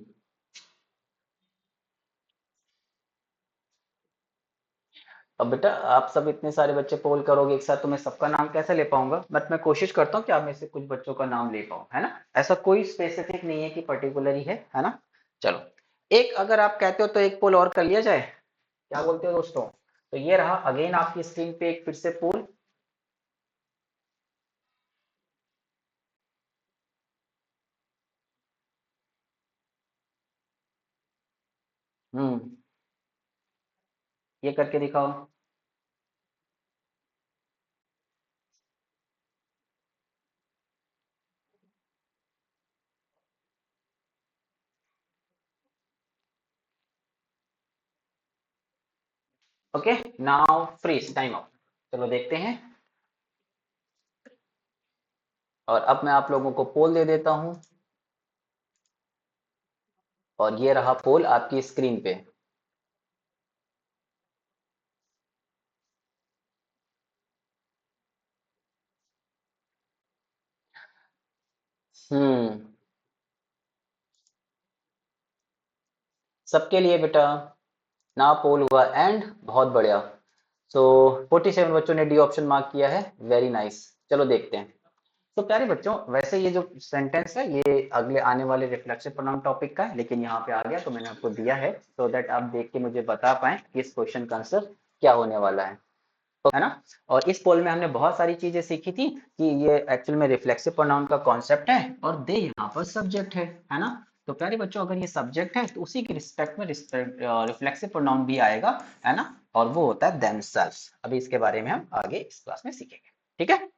अब बेटा आप सब इतने सारे बच्चे पोल करोगे एक साथ, तो मैं सबका नाम कैसे ले पाऊंगा, बट मैं कोशिश करता हूँ कि आप में से कुछ बच्चों का नाम ले पाऊँ, है ना। ऐसा कोई स्पेसिफिक नहीं है कि पर्टिकुलर ही है ना। चलो, एक अगर आप कहते हो तो एक पोल और कर लिया जाए, क्या बोलते हो दोस्तों। तो ये रहा अगेन आपकी स्क्रीन पे एक फिर से पोल। हम्म, ये करके दिखाओ। Okay, now freeze time out. चलो देखते हैं। और अब मैं आप लोगों को पोल दे देता हूं, और ये रहा पोल आपकी स्क्रीन पे। हम्म, सबके लिए बेटा ना पोल हुआ एंड बहुत बढ़िया। सो 47 बच्चों ने डी ऑप्शन मार्क किया है, वेरी नाइस। चलो देखते हैं। तो प्यारे बच्चों, वैसे ये जो सेंटेंस है ये अगले आने वाले रिफ्लेक्सिव प्रोनाउन टॉपिक का है, लेकिन यहाँ पे आ गया तो मैंने आपको दिया है सो दैट आप देख के मुझे बता पाए कि इस क्वेश्चन का आंसर क्या होने वाला है ना। और इस पोल में हमने बहुत सारी चीजें सीखी थी कि ये एक्चुअल में रिफ्लेक्सिव प्रोनाउन का कॉन्सेप्ट है, और दे यहाँ पर सब्जेक्ट है ना। तो प्यारे बच्चों, अगर ये सब्जेक्ट है तो उसी के रिस्पेक्ट में रिफ्लेक्सिव प्रोनाउन भी आएगा, है ना। और वो होता है themselves। अभी इसके बारे में हम आगे इस क्लास में सीखेंगे, ठीक है।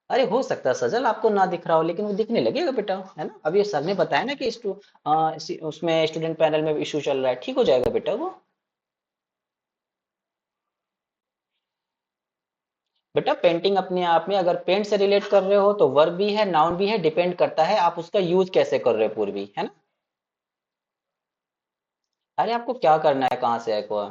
अरे हो सकता है सजल आपको ना दिख रहा हो, लेकिन वो दिखने लगेगा बेटा, है ना। अभी सर ने बताया ना कि उसमें स्टूडेंट पैनल में इशू चल रहा है, ठीक हो जाएगा बेटा वो। बेटा पेंटिंग अपने आप में, अगर पेंट से रिलेट कर रहे हो तो वर्ब भी है नाउन भी है, डिपेंड करता है आप उसका यूज कैसे कर रहे हो पूर्वी, है ना। अरे आपको क्या करना है, कहाँ से आए को।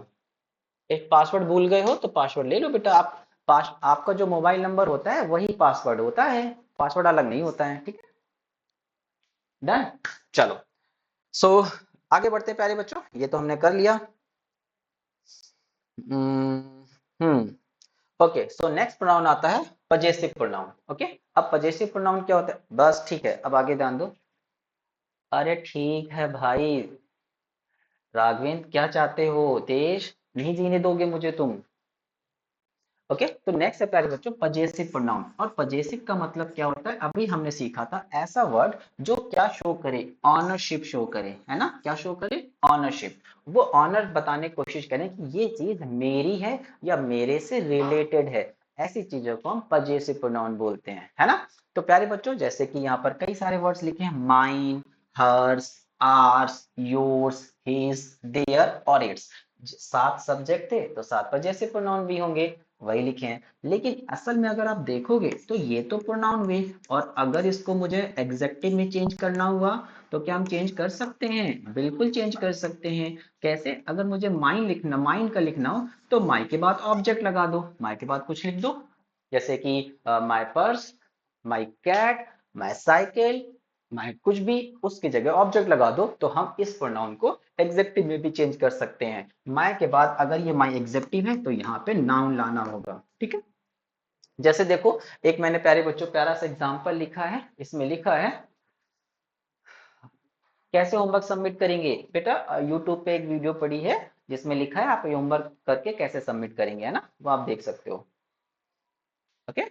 एक पासवर्ड भूल गए हो तो पासवर्ड ले लो बेटा आप। आपका जो मोबाइल नंबर होता है वही पासवर्ड होता है, पासवर्ड अलग नहीं होता है, ठीक है। डन। चलो, सो आगे बढ़ते हैं प्यारे बच्चों, ये तो हमने कर लिया। हम्म, ओके, सो नेक्स्ट प्रोनाउन आता है पजेसिव प्रोनाउन। ओके, अब पजेसिव प्रोनाउन क्या होता है, बस ठीक है, अब आगे ध्यान दो। अरे ठीक है भाई, राघवेंद्र क्या चाहते हो, देश नहीं जीने दोगे मुझे तुम। ओके, तो नेक्स्ट है प्यारे बच्चों पजेसिव प्रोनाउन। और पजेसिव का मतलब क्या होता है, अभी हमने सीखा था ऐसा वर्ड जो क्या शो करे, ऑनरशिप शो करे, है ना। क्या शो करे, ऑनरशिप। वो ऑनर बताने की कोशिश करें कि ये चीज मेरी है या मेरे से रिलेटेड है, ऐसी चीजों को हम पजेसिव प्रोनाउन बोलते हैं, है ना। तो प्यारे बच्चों, जैसे कि यहाँ पर कई सारे वर्ड्स लिखे हैं, mine, hers, ours, yours, his, their और इट्स। 7 सब्जेक्ट थे तो 7 पजेसिव प्रोनाउन भी होंगे, वही लिखे हैं। लेकिन असल में अगर आप देखोगे तो ये तो प्रोनाउन हुए, और अगर इसको मुझे एग्जेक्टिव में चेंज करना हुआ तो क्या हम चेंज कर सकते हैं, बिल्कुल चेंज कर सकते हैं। कैसे, अगर मुझे माइन लिखना, माइन का लिखना हो तो माई के बाद ऑब्जेक्ट लगा दो, माई के बाद कुछ लिख दो, जैसे कि my purse, my cat, my cycle, my कुछ भी, उसकी जगह ऑब्जेक्ट लगा दो, तो हम इस प्रोनाउन को एग्जेक्टिव में भी चेंज कर सकते हैं। माई के बाद अगर ये माई एग्जेक्टिव है तो यहाँ पे नाउन लाना होगा, ठीक है। जैसे देखो, एक मैंने प्यारे बच्चों प्यारा सा एग्जांपल लिखा है, इसमें लिखा है कैसे होमवर्क सबमिट करेंगे बेटा। यूट्यूब पे एक वीडियो पड़ी है जिसमें लिखा है आप होमवर्क करके कैसे सबमिट करेंगे, है ना, वो आप देख सकते हो। Okay,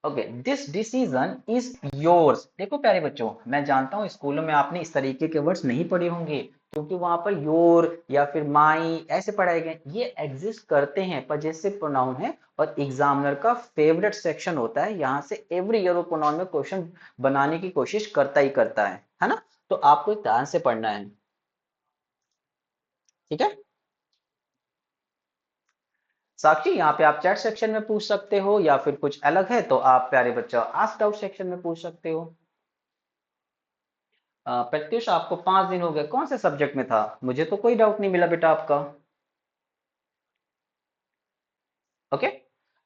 okay, this decision is yours. देखो प्यारे बच्चों, मैं जानता हूँ स्कूलों में आपने इस तरीके के वर्ड्स नहीं पढ़े होंगे, क्योंकि वहां पर योर या फिर माई ऐसे पढ़ाए गए, ये एग्जिस्ट करते हैं, पजेसिव प्रोनाउन है। और एग्जामिनर का फेवरेट सेक्शन होता है, यहाँ से एवरी ईयर वो प्रोनाउन में क्वेश्चन बनाने की कोशिश करता ही करता है ना। तो आपको ध्यान से पढ़ना है, ठीक है। साक्षी, यहाँ पे आप चैट सेक्शन में पूछ सकते हो, या फिर कुछ अलग है तो आप प्यारे बच्चों आस्क डाउट सेक्शन में पूछ सकते हो। प्रत्युष, आपको 5 दिन हो गए, कौन से सब्जेक्ट में था, मुझे तो कोई डाउट नहीं मिला बेटा आपका। ओके,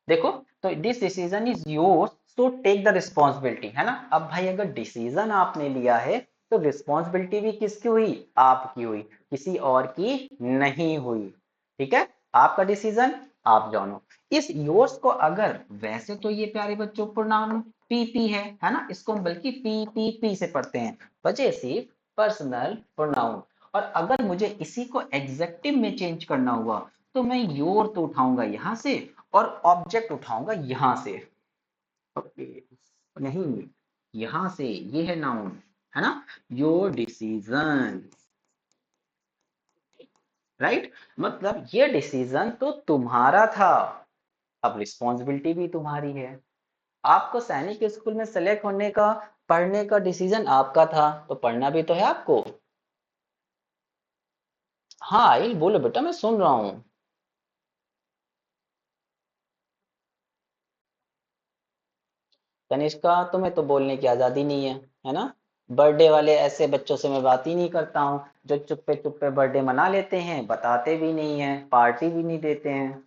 देखो, तो this decision is yours, so take the responsibility, है ना। अब भाई अगर डिसीजन आपने लिया है तो रिस्पॉन्सिबिलिटी भी किसकी हुई, आपकी हुई, किसी और की नहीं हुई। ठीक है, आपका डिसीजन, आप जानो। इस योर्स को अगर, वैसे तो ये प्यारे बच्चों प्रोनाउन पीपी है ना, इसको हम बल्कि पी से पढ़ते हैं, पजेसिव पर्सनल प्रोनाउन। और अगर मुझे इसी को एग्जेक्टिव में चेंज करना हुआ तो मैं योर तो उठाऊंगा यहां से और ऑब्जेक्ट उठाऊंगा यहां से। ओके, नहीं, यहां से, ये है नाउन, है ना, योर डिसीजन, राइट। मतलब ये डिसीजन तो तुम्हारा था, अब रिस्पॉन्सिबिलिटी भी तुम्हारी है। आपको सैनिक स्कूल में सेलेक्ट होने का, पढ़ने का डिसीजन आपका था, तो पढ़ना भी तो है आपको। हाँ आई बोलो बेटा, मैं सुन रहा हूँ। तनिष्का, तुम्हें तो बोलने की आजादी नहीं है ना। बर्थडे वाले ऐसे बच्चों से मैं बात ही नहीं करता हूँ, जो चुप्पे चुप्पे बर्थडे मना लेते हैं, बताते भी नहीं है, पार्टी भी नहीं देते हैं।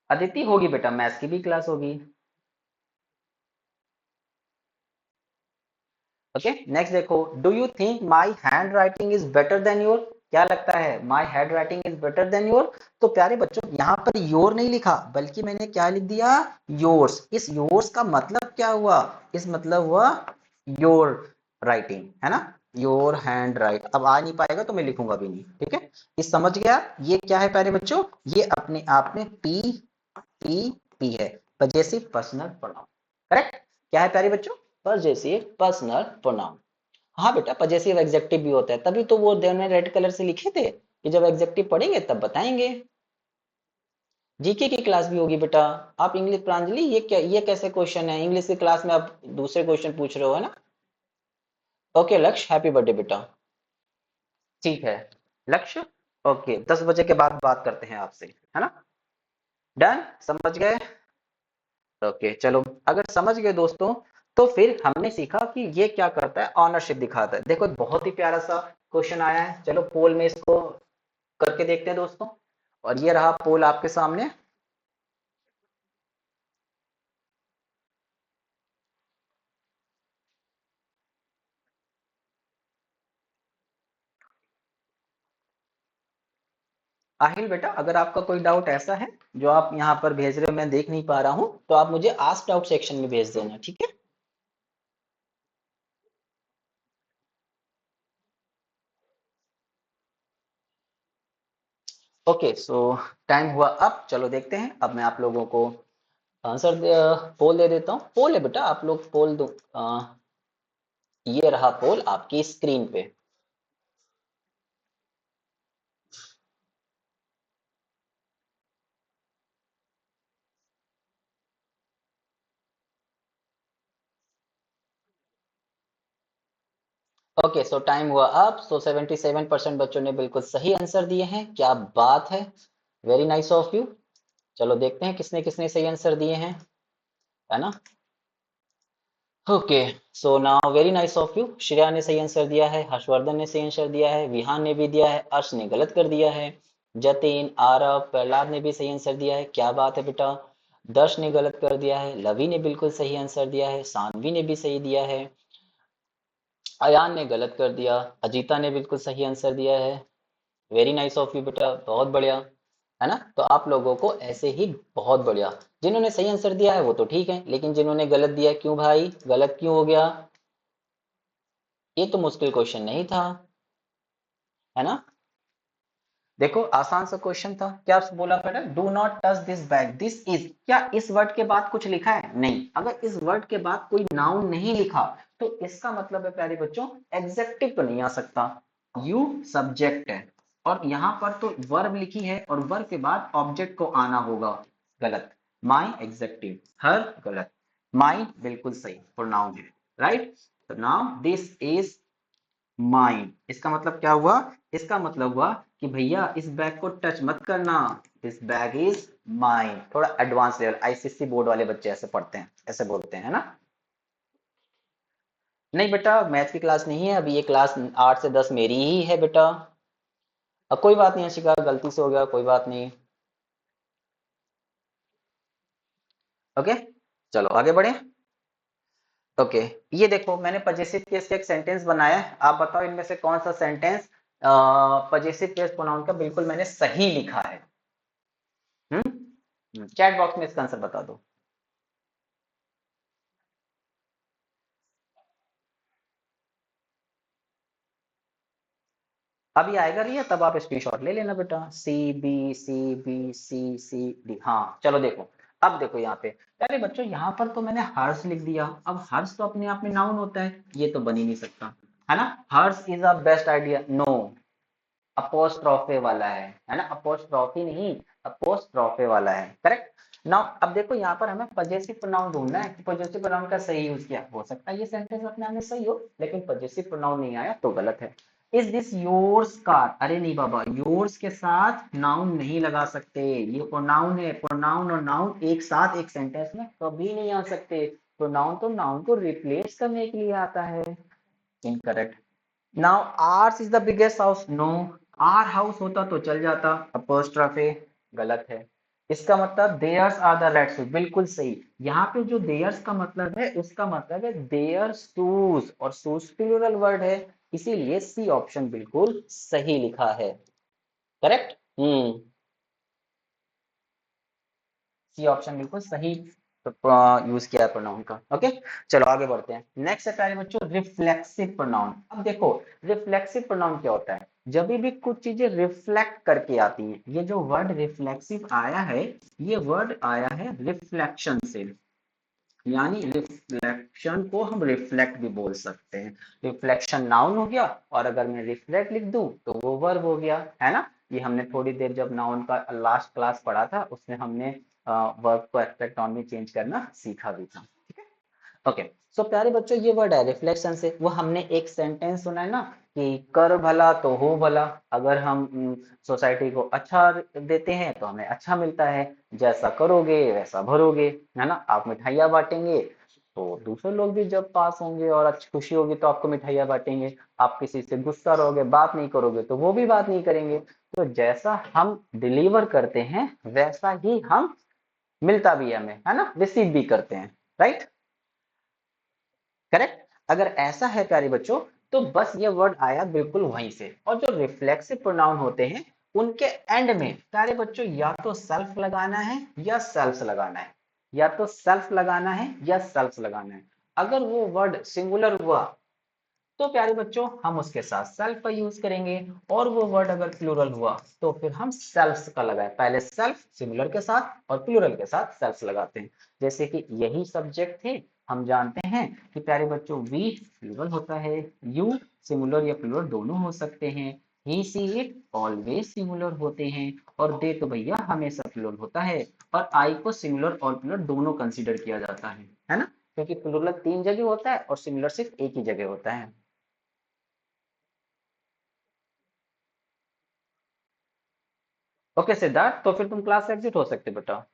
अदिति होगी बेटा, मैथ्स की भी क्लास होगी। ओके, नेक्स्ट देखो, do you think my hand writing is better than your? क्या लगता है, my hand writing is better than your? तो प्यारे बच्चों, यहाँ पर योर नहीं लिखा, बल्कि मैंने क्या लिख दिया, योर्स। इस योर्स का मतलब क्या हुआ, इस मतलब हुआ योर राइटिंग, है ना, योर हैंड राइट। अब आ नहीं पाएगा तो मैं लिखूंगा भी नहीं, ठीक है। इस समझ गया, ये क्या है प्यारे बच्चों, ये अपने आप में पी पी पी है, पजेसिव पर्सनल प्रोनाउन, करेक्ट। क्या है प्यारे बच्चों, पजेसिव पर्सनल प्रोनाउन। हाँ बेटा, पजेसिव एग्जेक्टिव भी होता है, तभी तो वो देव ने रेड कलर से लिखे थे कि जब एग्जेक्टिव पढ़ेंगे तब बताएंगे। जीके की क्लास भी होगी बेटा। आप इंग्लिश, प्रांजलि ये क्या, ये कैसे क्वेश्चन है, इंग्लिश की क्लास में आप दूसरे क्वेश्चन पूछ रहे हो, है ना। ओके लक्ष्य, हैप्पी बर्थडे बेटा। ठीक है लक्ष्य, ओके 10 बजे के बाद बात करते हैं आपसे, है ना। डन, समझ गए। ओके चलो, अगर समझ गए दोस्तों, तो फिर हमने सीखा कि ये क्या करता है, ऑनरशिप दिखाता है। देखो बहुत ही प्यारा सा क्वेश्चन आया है, चलो पोल में इसको करके देखते हैं दोस्तों। और ये रहा पोल आपके सामने। आहिल बेटा, अगर आपका कोई डाउट ऐसा है जो आप यहाँ पर भेज रहे हो, मैं देख नहीं पा रहा हूँ, तो आप मुझे आस्क डाउट सेक्शन में भेज देना, ठीक है। ओके सो टाइम हुआ, अब चलो देखते हैं। अब मैं आप लोगों को आंसर पोल दे देता हूँ। पोल है बेटा, आप लोग पोल दो। ये रहा पोल आपकी स्क्रीन पे। ओके सो टाइम हुआ अब। सो 77% बच्चों ने बिल्कुल सही आंसर दिए हैं, क्या बात है, वेरी नाइस ऑफ यू। चलो देखते हैं किसने किसने सही आंसर दिए हैं, है ना। Okay so now very nice of you. Shreya ने सही आंसर दिया है, हर्षवर्धन ने सही आंसर दिया है, विहान ने भी दिया है, अर्श ने गलत कर दिया है, जतिन, आरव, प्रहलाद ने भी सही आंसर दिया है, क्या बात है बेटा। दर्श ने गलत कर दिया है, लवी ने बिल्कुल सही आंसर दिया है, सानवी ने भी सही दिया है, अयान ने गलत कर दिया, अजीता ने बिल्कुल सही आंसर दिया है। वेरी नाइस ऑफ यू बेटा, बहुत बढ़िया, है ना। तो आप लोगों को ऐसे ही बहुत बढ़िया, जिन्होंने सही आंसर दिया है वो तो ठीक है, लेकिन जिन्होंने गलत दिया, क्यों भाई गलत क्यों हो गया, ये तो मुश्किल क्वेश्चन नहीं था, है ना। देखो आसान सा क्वेश्चन था, क्या बोला मैंने, do not touch this bag, this is, क्या इस वर्ड के बाद कुछ लिखा है, नहीं। अगर इस वर्ड के बाद कोई नाउन नहीं लिखा तो इसका मतलब है प्यारे बच्चों, एग्जेक्टिव तो नहीं आ सकता। यू सब्जेक्ट है, और यहाँ पर तो वर्ब लिखी है और वर्ब के बाद ऑब्जेक्ट को आना होगा, गलत। माई एग्जेक्टिव, हर गलत, माई बिल्कुल सही प्रोनाउन है, राइट। तो नाउ दिस इज माइन, इसका मतलब क्या हुआ, इसका मतलब हुआ कि भैया इस बैग को टच मत करना, दिस बैग इज माइन। थोड़ा एडवांस लेवल, आईसीएससी बोर्ड वाले बच्चे ऐसे पढ़ते हैं, ऐसे बोलते हैं, है ना। नहीं बेटा, मैथ की क्लास नहीं है अभी, ये क्लास 8 से 10 मेरी ही है बेटा। अब कोई बात नहीं अशिका, गलती से हो गया, कोई बात नहीं। ओके चलो आगे बढ़े। ओके, ये देखो मैंने पजेसिव केस का एक सेंटेंस बनाया है, आप बताओ इनमें से कौन सा सेंटेंस पजेसिव केस प्रोनाउन का बिल्कुल मैंने सही लिखा है। चैट बॉक्स में इसका आंसर बता दो। अभी आएगा नहीं है तब आप स्क्रीनशॉट ले लेना बेटा। C B C B C C D. हाँ चलो देखो, अब देखो यहाँ पे अरे बच्चों यहाँ पर तो मैंने हर्ष लिख दिया। अब हर्ष तो अपने आप में नाउन होता है, ये तो बन ही नहीं सकता, है ना। Hers is a best idea, no, apostrophe वाला है ना, अपोस्ट्रोफी नहीं, अपोस्ट्रोफे वाला है, करेक्ट। नाउ अब देखो यहाँ पर हमें पजेसिव प्रोनाउन ढूंढना है कि पजेसिव प्रोनाउन का सही यूज किया। हो सकता है ये सेंटेंस अपने आप में सही हो, लेकिन पजेसिव प्रोनाउन नहीं आया तो गलत है। इज दिस योर्स कार, अरे नहीं बाबा, योर्स के साथ नाउन नहीं लगा सकते, ये प्रोनाउन है। प्रोनाउन और नाउन एक साथ एक सेंटेंस में कभी नहीं आ सकते। प्रोनाउन तो नाउन को रिप्लेस करने के लिए आता है। Incorrect. Now ours is the biggest house, no, our house होता तो चल जाता, अपोस्ट्रोफे, गलत है। इसका मतलब theirs are the red shoes, बिल्कुल सही। यहाँ पे जो देयर्स का मतलब है उसका मतलब है देयर शूज, और शूज प्लूरल वर्ड है, इसीलिए सी ऑप्शन बिल्कुल सही लिखा है, करेक्ट। सी ऑप्शन बिल्कुल सही यूज किया है प्रोनाउन का। ओके, चलो आगे बढ़ते हैं। नेक्स्ट है प्यारे बच्चों रिफ्लेक्सिव प्रोनाउन। अब देखो रिफ्लेक्सिव प्रोनाउन क्या होता है, जब भी कुछ चीजें रिफ्लेक्ट करके आती हैं। ये जो वर्ड रिफ्लेक्सिव आया है, ये वर्ड आया है रिफ्लेक्शन से, यानी रिफ्लेक्शन को हम रिफ्लेक्ट भी बोल सकते हैं। रिफ्लेक्शन नाउन हो गया, और अगर मैं रिफ्लेक्ट लिख दूं तो वो वर्ब हो गया, है ना। ये हमने थोड़ी देर जब नाउन का लास्ट क्लास पढ़ा था उसमें हमने वर्ब को एब्स्ट्रैक्ट नाउन में चेंज करना सीखा भी था। ओके, सो प्यारे बच्चों ये वर्ड है रिफ्लेक्शन से। वो हमने एक सेंटेंस सुना है ना कि कर भला तो हो भला। अगर हम सोसाइटी को अच्छा देते हैं तो हमें अच्छा मिलता है, जैसा करोगे वैसा भरोगे, है ना। आप मिठाइयाँ बांटेंगे तो दूसरे लोग भी जब पास होंगे और अच्छी खुशी होगी तो आपको मिठाइयाँ बांटेंगे। आप किसी से गुस्सा रहोगे, बात नहीं करोगे तो वो भी बात नहीं करेंगे। तो जैसा हम डिलीवर करते हैं वैसा ही हम मिलता भी है हमें, है ना, रिसीव भी करते हैं, राइट, करेक्ट। अगर ऐसा है प्यारे बच्चों तो बस ये वर्ड आया बिल्कुल वहीं से। और जो रिफ्लेक्सिव प्रोनाउन होते हैं उनके एंड में प्यारे बच्चों या तो सेल्फ लगाना है या सेल्फ लगाना है, या तो सेल्फ लगाना है या सेल्फ लगाना है। अगर वो वर्ड सिंगुलर हुआ तो प्यारे बच्चों हम उसके साथ सेल्फ का यूज करेंगे, और वो वर्ड अगर प्लूरल हुआ तो फिर हम सेल्फ का लगाए। पहले सेल्फ सिंगुलर के साथ और प्लूरल के साथ सेल्फ लगाते हैं। जैसे कि यही सब्जेक्ट थे, हम जानते हैं कि प्यारे बच्चों वी प्लूरल होता है, यू सिंगुलर या प्लूरल दोनों हो सकते हैं, ही सी इट ऑलवेज सिंगुलर होते हैं, और दे तो भैया हमेशा प्लूरल होता है। और आई को सिंगुलर और प्लूरल दोनों कंसीडर किया जाता है ना, क्योंकि प्लूरल 3 जगह होता है और सिंगुलर सिर्फ एक ही जगह होता है। ओके सिद्धार्थ, तो फिर तुम क्लास से एग्जिट हो सकते बेटा।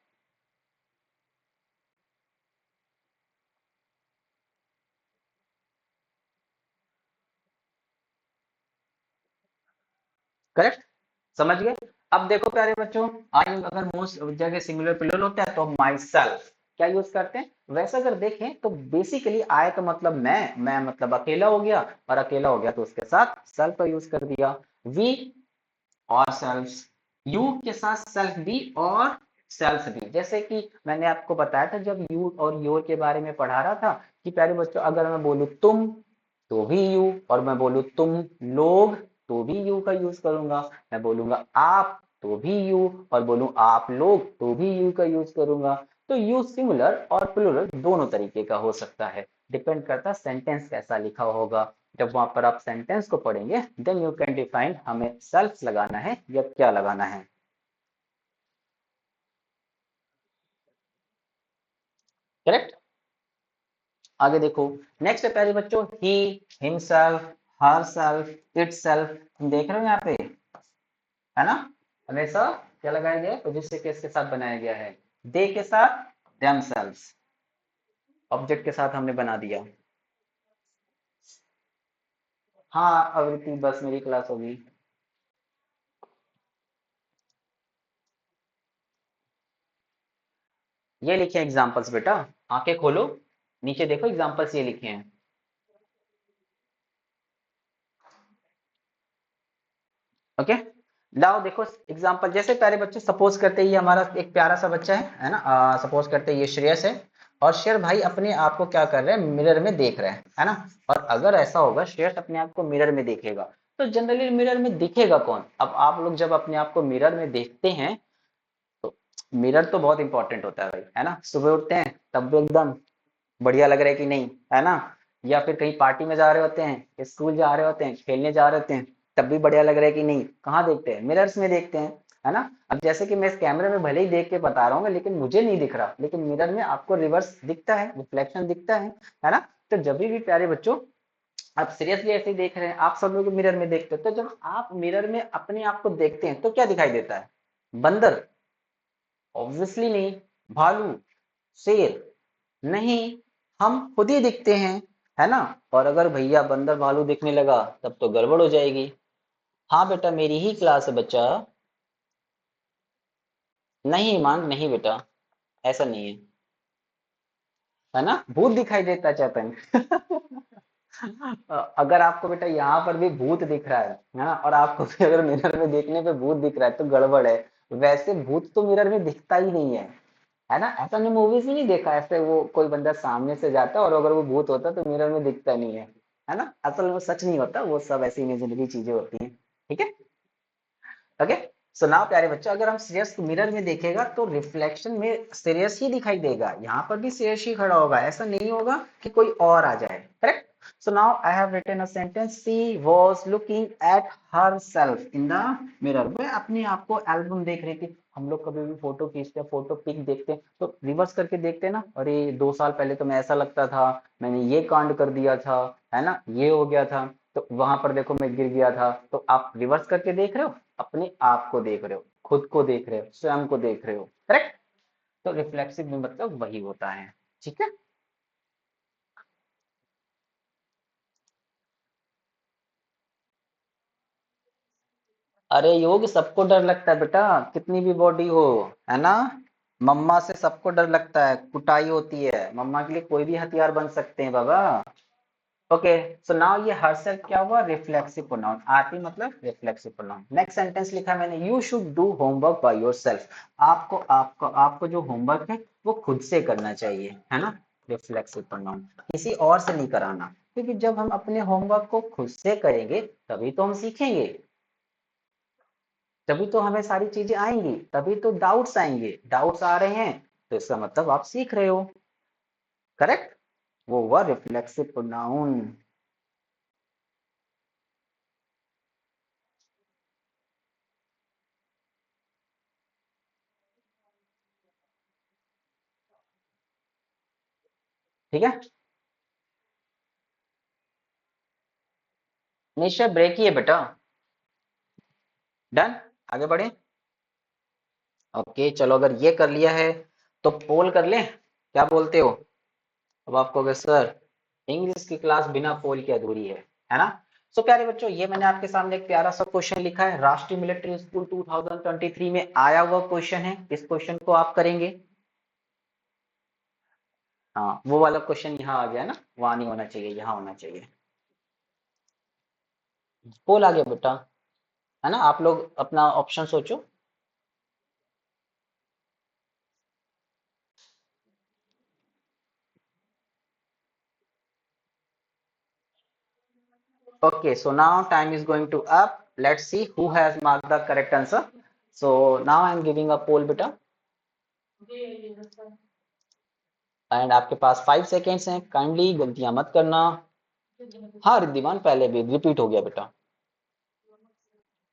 करेक्ट, समझ गए। अब देखो प्यारे बच्चों, आई अगर मोस्ट जगह सिंगुलर प्लूरल होता है तो माई सेल्फ क्या यूज करते हैं। वैसे अगर देखें तो बेसिकली आय का मतलब मैं मतलब अकेला हो गया, और अकेला हो गया तो उसके साथ सेल्फ का यूज कर दिया। वी और सेल्फ, यू के साथ सेल्फ भी और सेल्फ भी। जैसे कि मैंने आपको बताया था जब यू और योर के बारे में पढ़ा रहा था कि प्यारे बच्चों अगर मैं बोलूं तुम तो भी यू, और मैं बोलूं तुम लोग तो भी यू का यूज करूंगा। मैं बोलूंगा आप तो भी यू, और बोलूं आप लोग तो भी यू का यूज करूंगा। तो यू सिंगुलर और प्लूरल दोनों तरीके का हो सकता है, डिपेंड करता है सेंटेंस कैसा लिखा होगा। जब वहां पर आप सेंटेंस को पढ़ेंगे देन यू कैन डिफाइन हमें सेल्फ लगाना है या क्या लगाना है, करेक्ट। आगे देखो, नेक्स्ट है प्यारे बच्चों he, himself, herself, itself. तुम देख रहे हो यहाँ पे, है ना, हमेशा क्या लगाया गया है, पोजेसिव केस के साथ बनाया गया है। दे के साथ देमसेल्व्स, ऑब्जेक्ट के साथ हमने बना दिया। हाँ अवृति बस मेरी क्लास होगी। ये लिखे एग्जांपल्स बेटा, आंखें खोलो, नीचे देखो एग्जांपल्स ये लिखे हैं। ओके, लाओ देखो एग्जांपल, जैसे प्यारे बच्चे सपोज करते हैं ये हमारा एक प्यारा सा बच्चा है ना, सपोज करते हैं ये श्रेयस है, और श्रेयस भाई अपने आप को क्या कर रहे हैं, मिरर में देख रहे हैं, है ना। और अगर ऐसा होगा श्रेयस अपने आप को मिरर में देखेगा, तो जनरली मिरर में दिखेगा कौन। अब आप लोग जब अपने आप को मिरर में देखते हैं, तो मिरर तो बहुत इंपॉर्टेंट होता है भाई, है ना। सुबह उठते हैं तब भी एकदम बढ़िया लग रहा है कि नहीं, है ना। या फिर कहीं पार्टी में जा रहे होते हैं, स्कूल जा रहे होते हैं, खेलने जा रहे होते हैं, तब भी बढ़िया लग रहा है कि नहीं। कहाँ देखते हैं, मिरर्स में देखते हैं, है ना। अब जैसे कि मैं इस कैमरे में भले ही देख के बता रहा हूँ लेकिन मुझे नहीं दिख रहा, लेकिन मिरर में आपको रिवर्स दिखता है, रिफ्लेक्शन दिखता है ना। तो जब भी प्यारे बच्चों आप सीरियसली ऐसे ही देख रहे हैं, आप सब लोग मिरर में देखते हैं, तो जब आप मिरर में अपने आप को देखते हैं तो क्या दिखाई देता है, बंदर, ऑब्वियसली नहीं, भालू, शेर, नहीं, हम खुद ही दिखते हैं, है ना। और अगर भैया बंदर भालू दिखने लगा तब तो गड़बड़ हो जाएगी। हाँ बेटा मेरी ही क्लास है बच्चा। नहीं ईमान नहीं बेटा, ऐसा नहीं है ना, भूत दिखाई देता है चेतन। अगर आपको बेटा यहाँ पर भी भूत दिख रहा है ना, और आपको भी अगर मिरर में देखने पे भूत दिख रहा है तो गड़बड़ है। वैसे भूत तो मिरर में दिखता ही नहीं है ना। ऐसा हमने मूवीज में नहीं देखा, ऐसे वो कोई बंदा सामने से जाता है और अगर वो भूत होता है तो मिरर में दिखता नहीं है ना। असल में सच नहीं होता, वो सब ऐसी इमेजिनरी चीजें होती हैं, ठीक है। ओके, सो नाउ प्यारे बच्चों, अगर हम सीरियस को मिरर में देखेगा तो रिफ्लेक्शन में सीरियस ही दिखाई देगा, यहाँ पर भी सीरियस ही खड़ा होगा, ऐसा नहीं होगा कि कोई और आ जाए, correct. So now I have written a sentence, she was looking at herself in the mirror. वह अपने आप को एल्बम देख रही थी। हम लोग कभी भी फोटो खींचते हैं, फोटो पिक देखते हैं तो रिवर्स करके देखते हैं ना, अरे 2 साल पहले तो मैं ऐसा लगता था, मैंने ये कांड कर दिया था, है ना, ये हो गया था, तो वहां पर देखो मैं गिर गया था। तो आप रिवर्स करके देख रहे हो, अपने आप को देख रहे हो, खुद को देख रहे हो, स्वयं को देख रहे हो, करेक्ट। तो रिफ्लेक्सिव में मतलब वही होता है, ठीक है। अरे योग सबको डर लगता है बेटा, कितनी भी बॉडी हो, है ना। मम्मा से सबको डर लगता है, कुटाई होती है, मम्मा के लिए कोई भी हथियार बन सकते हैं बाबा। ओके, सो नाउ ये हर्षल क्या हुआ, रिफ्लेक्सिव प्रोनाउन, आरपी मतलब रिफ्लेक्सिव प्रोनाउन। नेक्स्ट सेंटेंस लिखा है मैंने, you should do homework by yourself. आपको जो होमवर्क है वो खुद से करना चाहिए, है ना। रिफ्लेक्सिव प्रोनाउन, किसी और से नहीं कराना, क्योंकि जब हम अपने होमवर्क को खुद से करेंगे तभी तो हम सीखेंगे, तभी तो हमें सारी चीजें आएंगी, तभी तो डाउट्स आएंगे, डाउट्स आ रहे हैं तो इसका मतलब आप सीख रहे हो, करेक्ट। वो हुआ रिफ्लेक्सिव प्रोनाउन। ठीक है, निश्चय ब्रेक ही है बेटा। डन, आगे बढ़े। ओके चलो, अगर ये कर लिया है तो पोल कर ले, क्या बोलते हो। अब आप कहोगे सर इंग्लिश की क्लास बिना पोल के अधूरी है ना। सो प्यारे बच्चों, ये मैंने आपके सामने एक प्यारा सा क्वेश्चन लिखा है, राष्ट्रीय मिलिट्री स्कूल 2023 में आया हुआ क्वेश्चन है, इस क्वेश्चन को आप करेंगे। हाँ वो वाला क्वेश्चन यहाँ आ गया ना, वहां नहीं होना चाहिए, यहाँ होना चाहिए। पोल आ गया बेटा, है ना। आप लोग अपना ऑप्शन सोचो। Okay, so now time is going to up. Let's see who has marked the correct answer. So now I am giving a poll beta, and आपके पास 5 सेकेंड्स हैं, काइंडली गलतियां मत करना। हाँ रिद्धिमान, पहले भी रिपीट हो गया बेटा।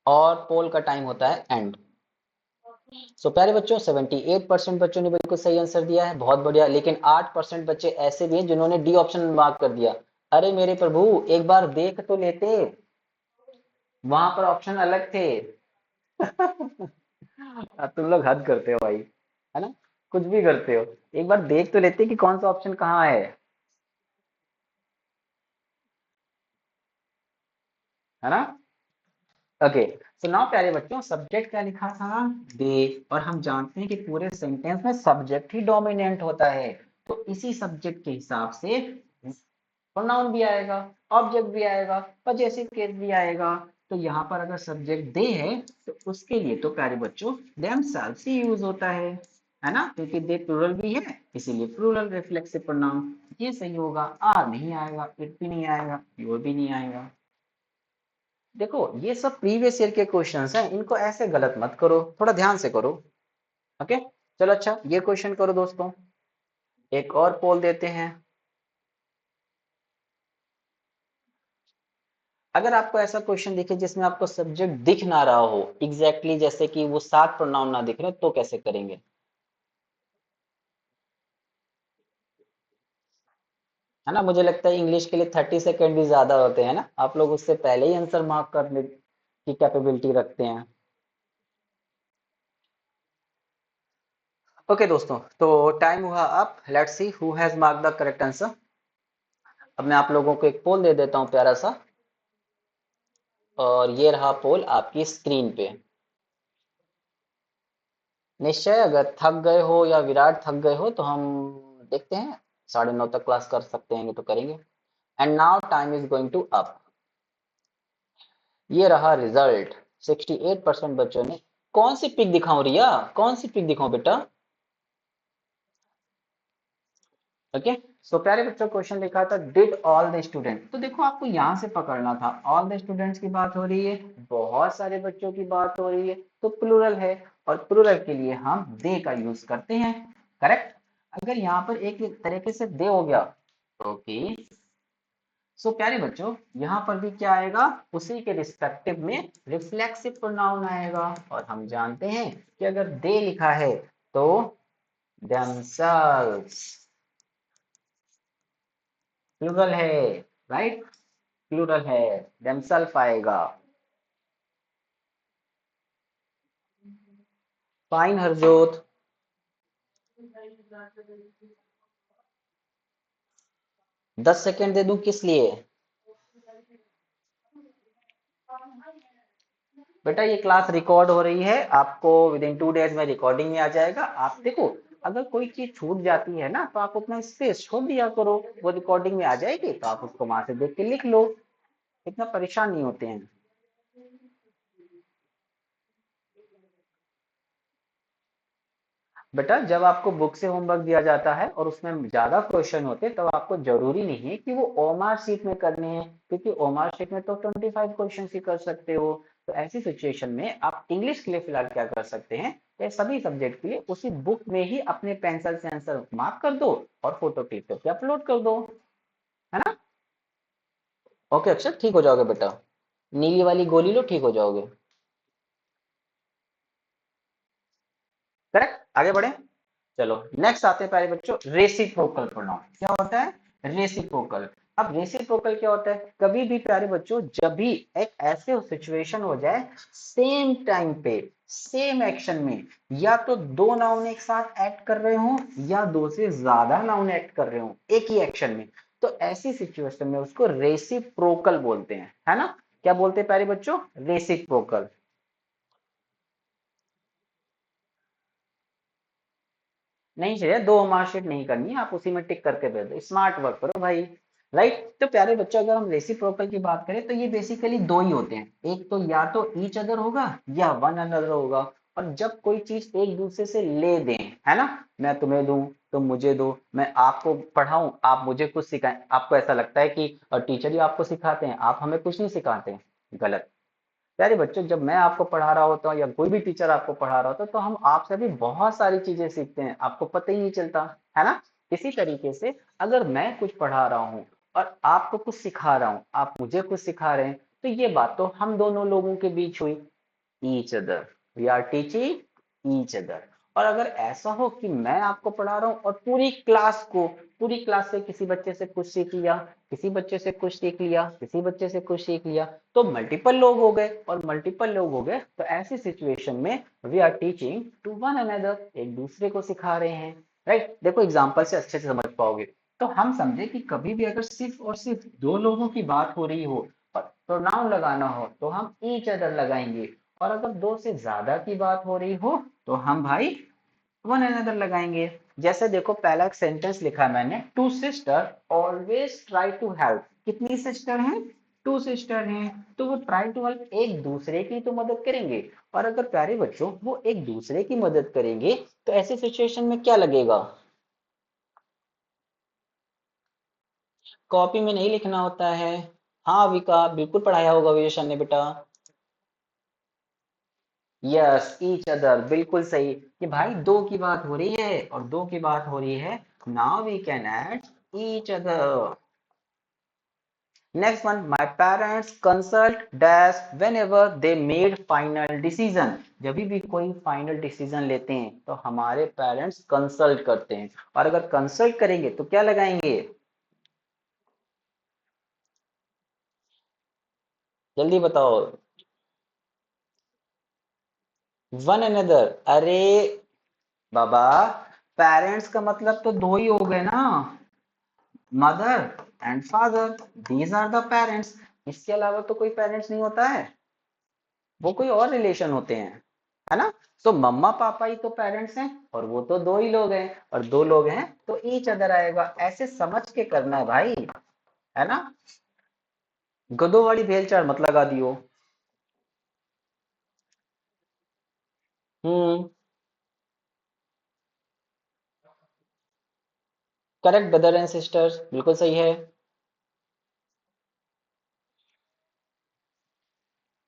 और पोल का टाइम होता है एंड। सो प्यारे बच्चों, 78% बच्चों ने बिल्कुल सही आंसर दिया है, बहुत बढ़िया। लेकिन 8% बच्चे ऐसे भी हैं जिन्होंने डी ऑप्शन मार्क कर दिया। अरे मेरे प्रभु, एक बार देख तो लेते, वहां पर ऑप्शन अलग थे। तुम लोग हद करते हो भाई, है ना, कुछ भी करते हो। एक बार देख तो लेते कि कौन सा ऑप्शन कहाँ है ना। ओके, सो नाउ प्यारे बच्चों, सब्जेक्ट क्या लिखा था, दे। और हम जानते हैं कि पूरे सेंटेंस में सब्जेक्ट ही डोमिनेंट होता है, तो इसी सब्जेक्ट के हिसाब से प्रोनाउन भी आएगा, ऑब्जेक्ट भी आएगा, पजेसिव केस भी आएगा, तो यहाँ पर अगर सब्जेक्ट दे है तो उसके लिए तो प्यारे बच्चों themselves ही यूज होता है ना, क्योंकि दे प्लूरल भी है इसीलिए प्लूरल रिफ्लेक्सिव प्रोनाउन। ये सही होगा, आर नहीं आएगा, इट भी नहीं आएगा, योर भी नहीं आएगा। देखो ये सब प्रीवियस ईयर के क्वेश्चंस हैं, इनको ऐसे गलत मत करो, थोड़ा ध्यान से करो। ओके चलो अच्छा ये क्वेश्चन करो दोस्तों, एक और पोल देते हैं। अगर आपको ऐसा क्वेश्चन दिखे जिसमें आपको सब्जेक्ट दिख ना रहा हो एग्जैक्टली जैसे कि वो 7 प्रोनाउन ना दिख रहे तो कैसे करेंगे? है ना, मुझे लगता है इंग्लिश के लिए 30 सेकेंड भी ज्यादा होते हैं ना, आप लोग उससे पहले ही आंसर मार्क करने की कैपेबिलिटी रखते हैं। ओके दोस्तों, तो टाइम हुआ अब, let's see who has mark the correct answer. अब मैं आप लोगों को एक पोल दे देता हूं प्यारा सा, और ये रहा पोल आपकी स्क्रीन पे। निश्चय अगर थक गए हो या विराट थक गए हो तो हम देखते हैं 9:30 तक क्लास कर सकते हैं तो करेंगे। And now time is going to up. ये रहा रिजल्ट, 68% बच्चों ने। कौन सी पिक दिखाऊं रिया, कौन सी पिक दिखाऊं बेटा? ओके सो प्यारे बच्चों क्वेश्चन लिखा था डिड ऑल द स्टूडेंट, तो देखो आपको यहाँ से पकड़ना था, ऑल द स्टूडेंट्स की बात हो रही है, बहुत सारे बच्चों की बात हो रही है, तो प्लूरल है, और प्लूरल के लिए हम दे का यूज करते हैं। करेक्ट। अगर यहाँ पर एक तरीके से दे हो गया, ओके सो प्यारे बच्चों यहाँ पर भी क्या आएगा, उसी के रिस्पेक्टिव में रिफ्लेक्सिव प्रोनाउन आएगा, और हम जानते हैं कि अगर दे लिखा है तो themselves प्लूरल है, राइट, प्लूरल है, themselves आएगा। फाइन हरजोत। 10 सेकेंड दे दूं किस लिए? बेटा ये क्लास रिकॉर्ड हो रही है, आपको विद इन 2 डेज में रिकॉर्डिंग में आ जाएगा। आप देखो अगर कोई चीज छूट जाती है ना तो आप अपना स्पेस छोड़ दिया करो, वो रिकॉर्डिंग में आ जाएगी तो आप उसको वहां से देख के लिख लो, इतना परेशान नहीं होते हैं। बेटा जब आपको बुक से होमवर्क दिया जाता है और उसमें ज्यादा क्वेश्चन होते हैं, तब आपको जरूरी नहीं है कि वो ओमार शीट में करने हैं, क्योंकि ओमार शीट में तो 25 क्वेश्चन ही कर सकते हो। तो ऐसी सिचुएशन में आप इंग्लिश के लिए फिलहाल क्या कर सकते हैं, ये सभी सब्जेक्ट के लिए उसी बुक में ही अपने पेंसिल से आंसर मार्क कर दो और फोटो क्लिक करके अपलोड कर दो, है ना। ओके अक्षर ठीक हो जाओगे बेटा, नीली वाली गोली लो ठीक हो जाओगे। करेक्ट, आगे बढ़े। चलो नेक्स्ट आते हैं प्यारे बच्चों, रेसिप्रोकल प्रोनाउन क्या होता है, रेसिप्रोकल। अब रेसिप्रोकल क्या होता है, कभी भी प्यारे बच्चों जब भी एक ऐसे सिचुएशन हो जाए सेम टाइम पे सेम एक्शन में, या तो दो नाउन एक साथ एक्ट कर रहे हो या दो से ज्यादा नाउन एक्ट कर रहे हो एक ही एक्शन में, तो ऐसी सिचुएशन में उसको रेसिप्रोकल बोलते हैं, है ना। क्या बोलते हैं प्यारे बच्चों, रेसिप्रोकल। नहीं चाहिए, दो मार्कशीट नहीं करनी है, आप उसी में टिक करके भेज दो, स्मार्ट वर्क करो भाई। राइट, तो प्यारे बच्चों अगर हम रेसिप्रोकल की बात करें तो ये बेसिकली दो ही होते हैं, एक तो या तो ईच अदर होगा या वन अनदर होगा। और जब कोई चीज एक दूसरे से ले दें, है ना, मैं तुम्हें दूं तुम मुझे दो, मैं आपको पढ़ाऊं आप मुझे कुछ सिखाएं, आपको ऐसा लगता है कि टीचर ही आपको सिखाते हैं, आप हमें कुछ नहीं सिखाते हैं, गलत। प्यारे बच्चों जब मैं आपको पढ़ा रहा होता हूँ या कोई भी टीचर आपको पढ़ा रहा होता है तो हम आपसे भी बहुत सारी चीजें सीखते हैं, आपको पता ही नहीं चलता, है ना। इसी तरीके से अगर मैं कुछ पढ़ा रहा हूँ और आपको कुछ सिखा रहा हूँ, आप मुझे कुछ सिखा रहे हैं, तो ये बात तो हम दोनों लोगों के बीच हुई, each other, we are teaching each other. और अगर ऐसा हो कि मैं आपको पढ़ा रहा हूँ और पूरी क्लास से किसी बच्चे से कुछ सीख लिया, किसी बच्चे से कुछ सीख लिया, किसी बच्चे से कुछ सीख लिया, तो मल्टीपल लोग हो गए, और मल्टीपल लोग हो गए तो ऐसी सिचुएशन में we are teaching to one another, एक दूसरे को सिखा रहे हैं। राइट, देखो एग्जाम्पल से अच्छे से समझ पाओगे। तो हम समझे कि कभी भी अगर सिर्फ और सिर्फ दो लोगों की बात हो रही हो और प्रोनाउन लगाना हो तो हम ईच अदर लगाएंगे, और अगर दो से ज्यादा की बात हो रही हो तो हम भाई वन अनदर लगाएंगे। जैसे देखो पहला एक सेंटेंस लिखा है मैंने, two sister always try to help, कितनी सिस्टर हैं, टू सिस्टर हैं तो वो ट्राई टू हेल्प, एक दूसरे की तो मदद करेंगे। और अगर प्यारे बच्चों वो एक दूसरे की मदद करेंगे तो ऐसी सिचुएशन में क्या लगेगा? कॉपी में नहीं लिखना होता है। हाँ विका, बिल्कुल पढ़ाया होगा विजय ने बेटा। यस, ईच अदर, बिल्कुल सही कि भाई दो की बात हो रही है और दो की बात हो रही है। Now we can add each other. Next one, my parents consult dash whenever they made final decision. जब भी कोई फाइनल डिसीजन लेते हैं तो हमारे पेरेंट्स कंसल्ट करते हैं। और अगर कंसल्ट करेंगे तो क्या लगाएंगे? जल्दी बताओ। One another. अरे बाबा, पेरेंट्स का मतलब तो दो ही हो गए ना, mother and father, these are the parents. इसके अलावा तो कोई पेरेंट्स नहीं होता है, वो कोई और रिलेशन होते हैं, है ना। तो मम्मा पापा ही तो पेरेंट्स हैं और वो तो दो ही लोग हैं, और दो लोग हैं तो ईच अदर आएगा। ऐसे समझ के करना है भाई, है ना। गधों वाली भेलचाल मत लगा दियो। हम्म। करेक्ट, ब्रदर एंड सिस्टर्स, बिल्कुल सही है।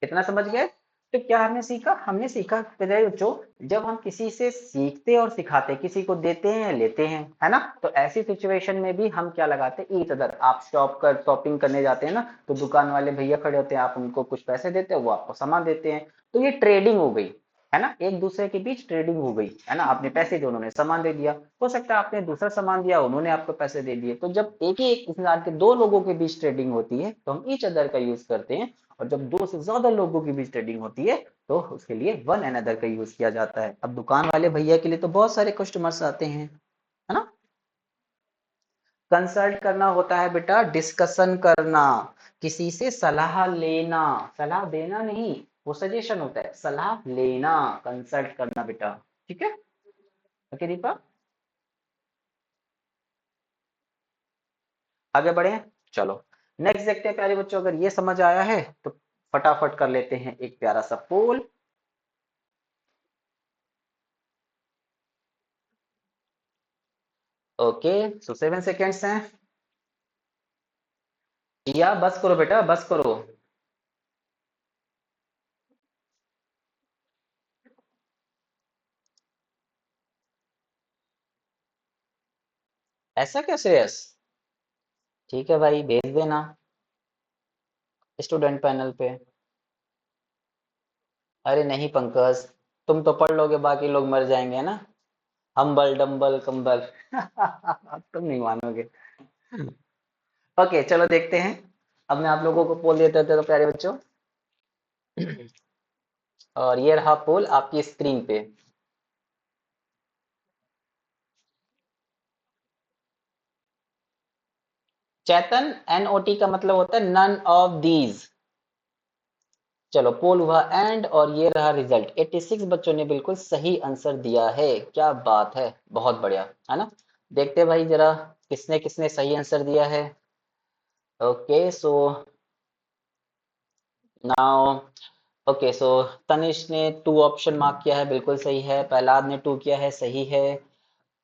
कितना समझ गए? तो क्या हमने सीखा? हमने सीखा मेरे बच्चों, जब हम किसी से सीखते और सिखाते, किसी को देते हैं लेते हैं, है ना, तो ऐसी सिचुएशन में भी हम क्या लगाते हैं? Each other. आप शॉपिंग करने जाते हैं ना, तो दुकान वाले भैया खड़े होते हैं, आप उनको कुछ पैसे देते हैं, वो आपको सामान देते हैं। तो ये ट्रेडिंग हो गई, है ना, एक दूसरे के बीच ट्रेडिंग हो गई, है ना। आपने पैसे दिए, उन्होंने सामान दे दिया। हो सकता है आपने दूसरा सामान दिया, उन्होंने आपको पैसे दे दिए। तो जब एक ही एक इंसान के दो लोगों के बीच ट्रेडिंग होती है तो हम ईच अदर का यूज करते हैं। और जब दो से ज्यादा लोगों के बीच ट्रेडिंग होती है तो उसके लिए वन अनदर का यूज किया जाता है। अब दुकान वाले भैया के लिए तो बहुत सारे कस्टमर्स आते हैं, है ना। कंसल्ट करना होता है बेटा डिस्कशन करना, किसी से सलाह लेना। सलाह देना नहीं, वो सजेशन होता है, सलाह लेना, कंसल्ट करना बेटा। ठीक है। ओके दीपा, आगे बढ़े। चलो नेक्स्ट देखते हैं प्यारे बच्चों। अगर ये समझ आया है तो फटाफट कर लेते हैं एक प्यारा सा पोल। ओके, सो 7 सेकेंड्स हैं। या बस करो बेटा, बस करो। ऐसा क्या श्रेयस? ठीक है भाई, भेज देना स्टूडेंट पैनल पे। अरे नहीं पंकज, तुम तो पढ़ लोगे, बाकी लोग मर जाएंगे, है ना। हम्बल डम्बल कंबल। तुम नहीं मानोगे। ओके चलो देखते हैं। अब मैं आप लोगों को पोल देते होते तो प्यारे बच्चों। और ये रहा पोल आपकी स्क्रीन पे। चैतन, NOT का मतलब होता है नन ऑफ दीज। चलो पोल हुआ एंड, और ये रहा रिजल्ट। 86 बच्चों ने बिल्कुल सही आंसर दिया है। क्या बात है, बहुत बढ़िया, है ना। देखते हैं भाई जरा किसने किसने सही आंसर दिया है। Okay so now, okay so Tanish ने 2 ऑप्शन मार्क किया है, बिल्कुल सही है। प्रहलाद ने 2 किया है, सही है।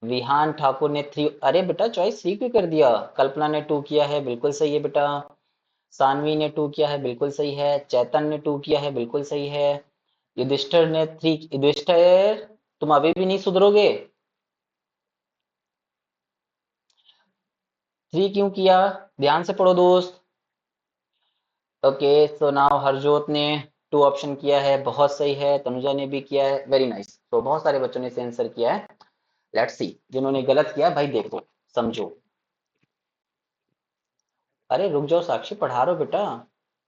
विहान ठाकुर ने 3, अरे बेटा चॉइस 3 क्यों कर दिया? कल्पना ने 2 किया है, बिल्कुल सही है बेटा। सानवी ने 2 किया है, बिल्कुल सही है। चैतन ने 2 किया है, बिल्कुल सही है। युधिष्ठिर ने 3, युधिष्ठिर तुम अभी भी नहीं सुधरोगे। 3 क्यों किया? ध्यान से पढ़ो दोस्त। ओके सो नाउ हरजोत ने 2 ऑप्शन किया है, बहुत सही है। तनुजा ने भी किया है, वेरी नाइस। तो बहुत सारे बच्चों ने इसे आंसर किया है। लेट्स सी, जिन्होंने गलत किया भाई देखो, समझो। अरे रुक जाओ साक्षी, पढ़ा रहा हूं बेटा।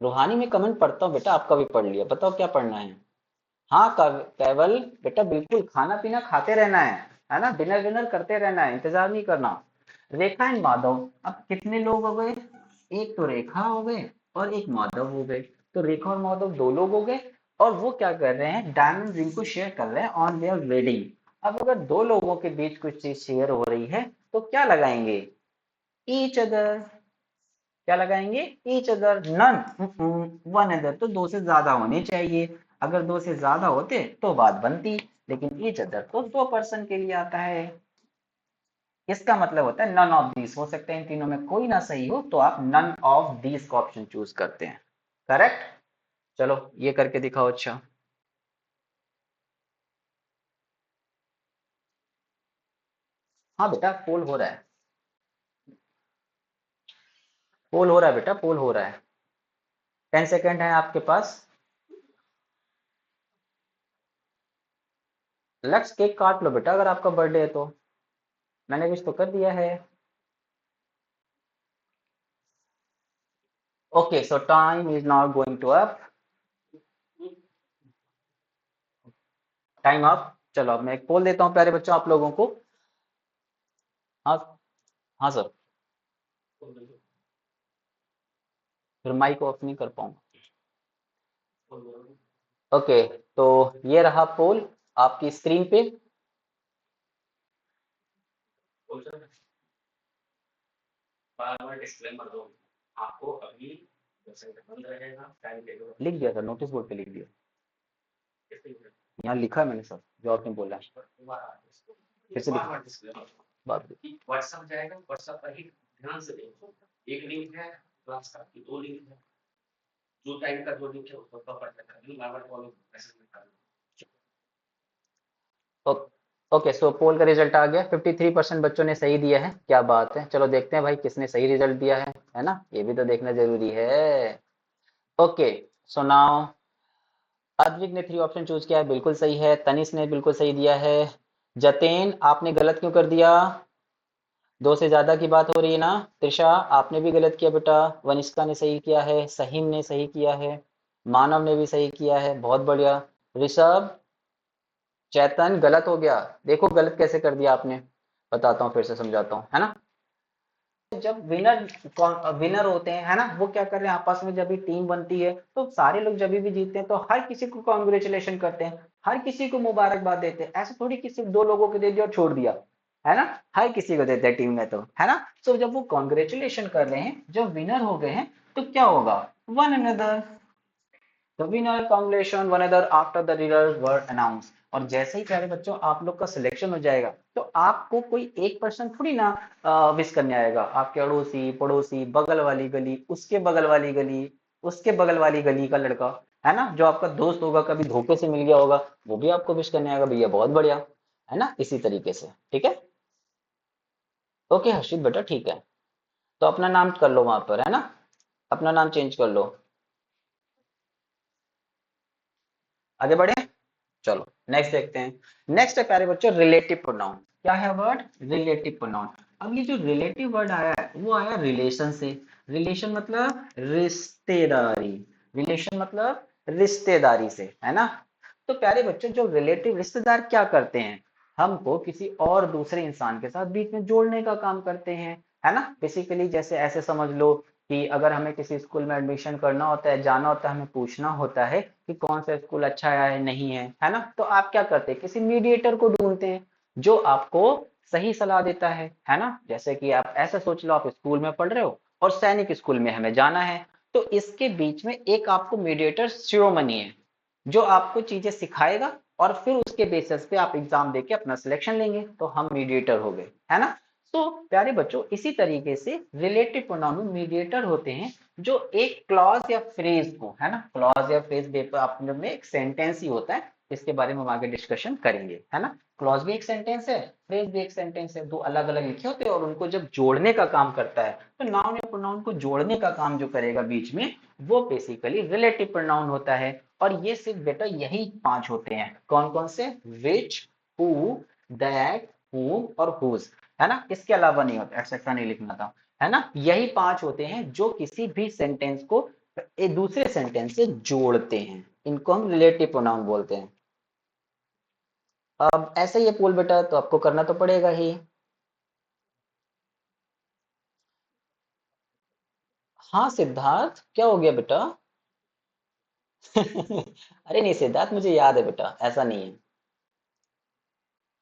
रूहानी में कमेंट पढ़ता हूँ बेटा, आपका भी पढ़ लिया, बताओ क्या पढ़ना है। हाँ केवल बेटा बिल्कुल खाना पीना खाते रहना है ना, डिनर विनर करते रहना है, इंतजार नहीं करना। रेखा एंड माधव, अब कितने लोग हो गए? एक तो रेखा हो गए और एक माधव हो गए। तो रेखा और माधव 2 लोग हो गए, और वो क्या कर रहे हैं? डायमंड रिंग को शेयर कर रहे हैं ऑन देयर वेडिंग। अब अगर 2 लोगों के बीच कुछ चीज शेयर हो रही है तो क्या लगाएंगे? Each other. क्या लगाएंगे? Each other, none, one other, तो दो से ज्यादा होने चाहिए। अगर दो से ज्यादा होते तो बात बनती, लेकिन ईच अदर तो दो पर्सन के लिए आता है। इसका मतलब होता है नन ऑफ दीज, हो सकता है इन तीनों में कोई ना सही हो, तो आप नन ऑफ दीज का ऑप्शन चूज करते हैं। करेक्ट? चलो ये करके दिखाओ। अच्छा, हाँ बेटा पोल हो रहा है, पोल हो रहा है बेटा, पोल हो रहा है। 10 सेकेंड है आपके पास। लक्स केक काट लो बेटा, अगर आपका बर्थडे है तो। मैंने विश तो कर दिया है। Okay, so time is not going to up. Time up. चलो अब मैं एक पोल देता हूँ प्यारे बच्चों आप लोगों को। हाँ, हाँ सर। फिर माइक ऑफ नहीं कर पाऊंगा। ओके, तो ये रहा पोल आपकी स्क्रीन पे। लिख दिया सर, नोटिस बोर्ड पे लिख दिया। यहाँ लिखा है मैंने सर, जो आपने बोला। फिर से बात। ओके, सो पोल का रिजल्ट आ गया। 53% बच्चों ने सही दिया है। क्या बात है। चलो देखते हैं भाई किसने सही रिजल्ट दिया है ना, ये भी तो देखना जरूरी है। ओके, सो नाउ अद्विक ने 3 ऑप्शन चूज किया है, बिल्कुल सही है। तनिष ने बिल्कुल सही दिया है। जतेन आपने गलत क्यों कर दिया? दो से ज्यादा की बात हो रही है ना। त्रिशा आपने भी गलत किया बेटा। वनिष्का ने सही किया है, सहीम ने सही किया है, मानव ने भी सही किया है, बहुत बढ़िया। ऋषभ, चैतन गलत हो गया। देखो गलत कैसे कर दिया आपने, बताता हूँ फिर से समझाता हूँ, है ना। जब विनर विनर होते हैं, है ना, वो क्या कर रहे हैं आपस में, जब भी टीम बनती है तो सारे लोग जब भी जीतते हैं तो हर किसी को कॉन्ग्रेचुलेशन करते हैं, हर किसी को मुबारकबाद देते हैं। ऐसे थोड़ी कि सिर्फ दो लोगों को दे दिया और छोड़ दिया, है ना। हर किसी को देते हैं टीम में, तो है ना। तो जब वो कॉन्ग्रेचुलेशन कर रहे हैं, जब विनर हो गए हैं, तो क्या होगा? One another, The winner congratulation one another after the results were announced। और जैसे ही प्यारे बच्चों आप लोग का सिलेक्शन हो जाएगा, तो आपको कोई एक पर्सन थोड़ी ना विश करने आएगा। आपके अड़ोसी पड़ोसी, बगल वाली गली, उसके बगल वाली गली, उसके बगल वाली गली का लड़का, है ना, जो आपका दोस्त होगा, कभी धोखे से मिल गया होगा, वो भी आपको विश करने आएगा, भैया बहुत बढ़िया, है ना, इसी तरीके से। ठीक है। ओके हर्षित बेटा, ठीक है। तो अपना नाम कर लो वहां पर, है ना, अपना नाम चेंज कर लो। आगे बढ़े। चलो नेक्स्ट देखते हैं। नेक्स्ट है प्यारे बच्चों रिलेटिव प्रोनाउन। क्या है वर्ड? Relative pronoun. अब ये जो रिलेटिव वर्ड आया है, वो आया रिलेशन से। रिलेशन मतलब रिश्तेदारी, रिलेशन मतलब रिश्तेदारी से, है ना। तो प्यारे बच्चों जो रिलेटिव रिश्तेदार क्या करते हैं, हमको किसी और दूसरे इंसान के साथ बीच में जोड़ने का काम करते हैं, है ना। बेसिकली जैसे ऐसे समझ लो कि अगर हमें किसी स्कूल में एडमिशन करना होता है, जाना होता है, हमें पूछना होता है कि कौन सा स्कूल अच्छा है नहीं है ना, तो आप क्या करते हैं? किसी मीडिएटर को ढूंढते हैं जो आपको सही सलाह देता है ना। जैसे कि आप ऐसा सोच लो, आप स्कूल में पढ़ रहे हो और सैनिक स्कूल में हमें जाना है, तो इसके बीच में एक आपको मीडिएटर शिरोमणि है, जो आपको चीजें सिखाएगा, और फिर उसके बेसिस पे आप एग्जाम देके अपना सिलेक्शन लेंगे, तो हम मीडिएटर हो गए, है ना। तो प्यारे बच्चों इसी तरीके से रिलेटिव प्रोनाउन मीडिएटर होते हैं, जो एक क्लॉज या फ्रेज को, है ना, क्लॉज या फ्रेज अपने में एक सेंटेंस ही होता है, इसके बारे में हम आगे डिस्कशन करेंगे, है ना। क्लॉज भी एक सेंटेंस है, फ्रेज भी एक सेंटेंस है, दो अलग अलग लिखे होते हैं, और उनको जब जोड़ने का काम करता है, तो नाउन या प्रोनाउन को जोड़ने का काम जो करेगा बीच में, वो बेसिकली रिलेटिव प्रोनाउन होता है। और ये सिर्फ बेटा यही 5 होते हैं। कौन कौन से? विच, हु, दैट, whom और whose, है ना। इसके अलावा नहीं होता, एक्सेट्रा नहीं लिखना था, है ना। यही 5 होते हैं जो किसी भी सेंटेंस को एक दूसरे सेंटेंस से जोड़ते हैं, इनको हम रिलेटिव प्रोनाउन बोलते हैं। अब ऐसे ही है पोल बेटा, तो आपको करना तो पड़ेगा ही। हाँ सिद्धार्थ, क्या हो गया बेटा? अरे नहीं सिद्धार्थ, मुझे याद है बेटा, ऐसा नहीं है।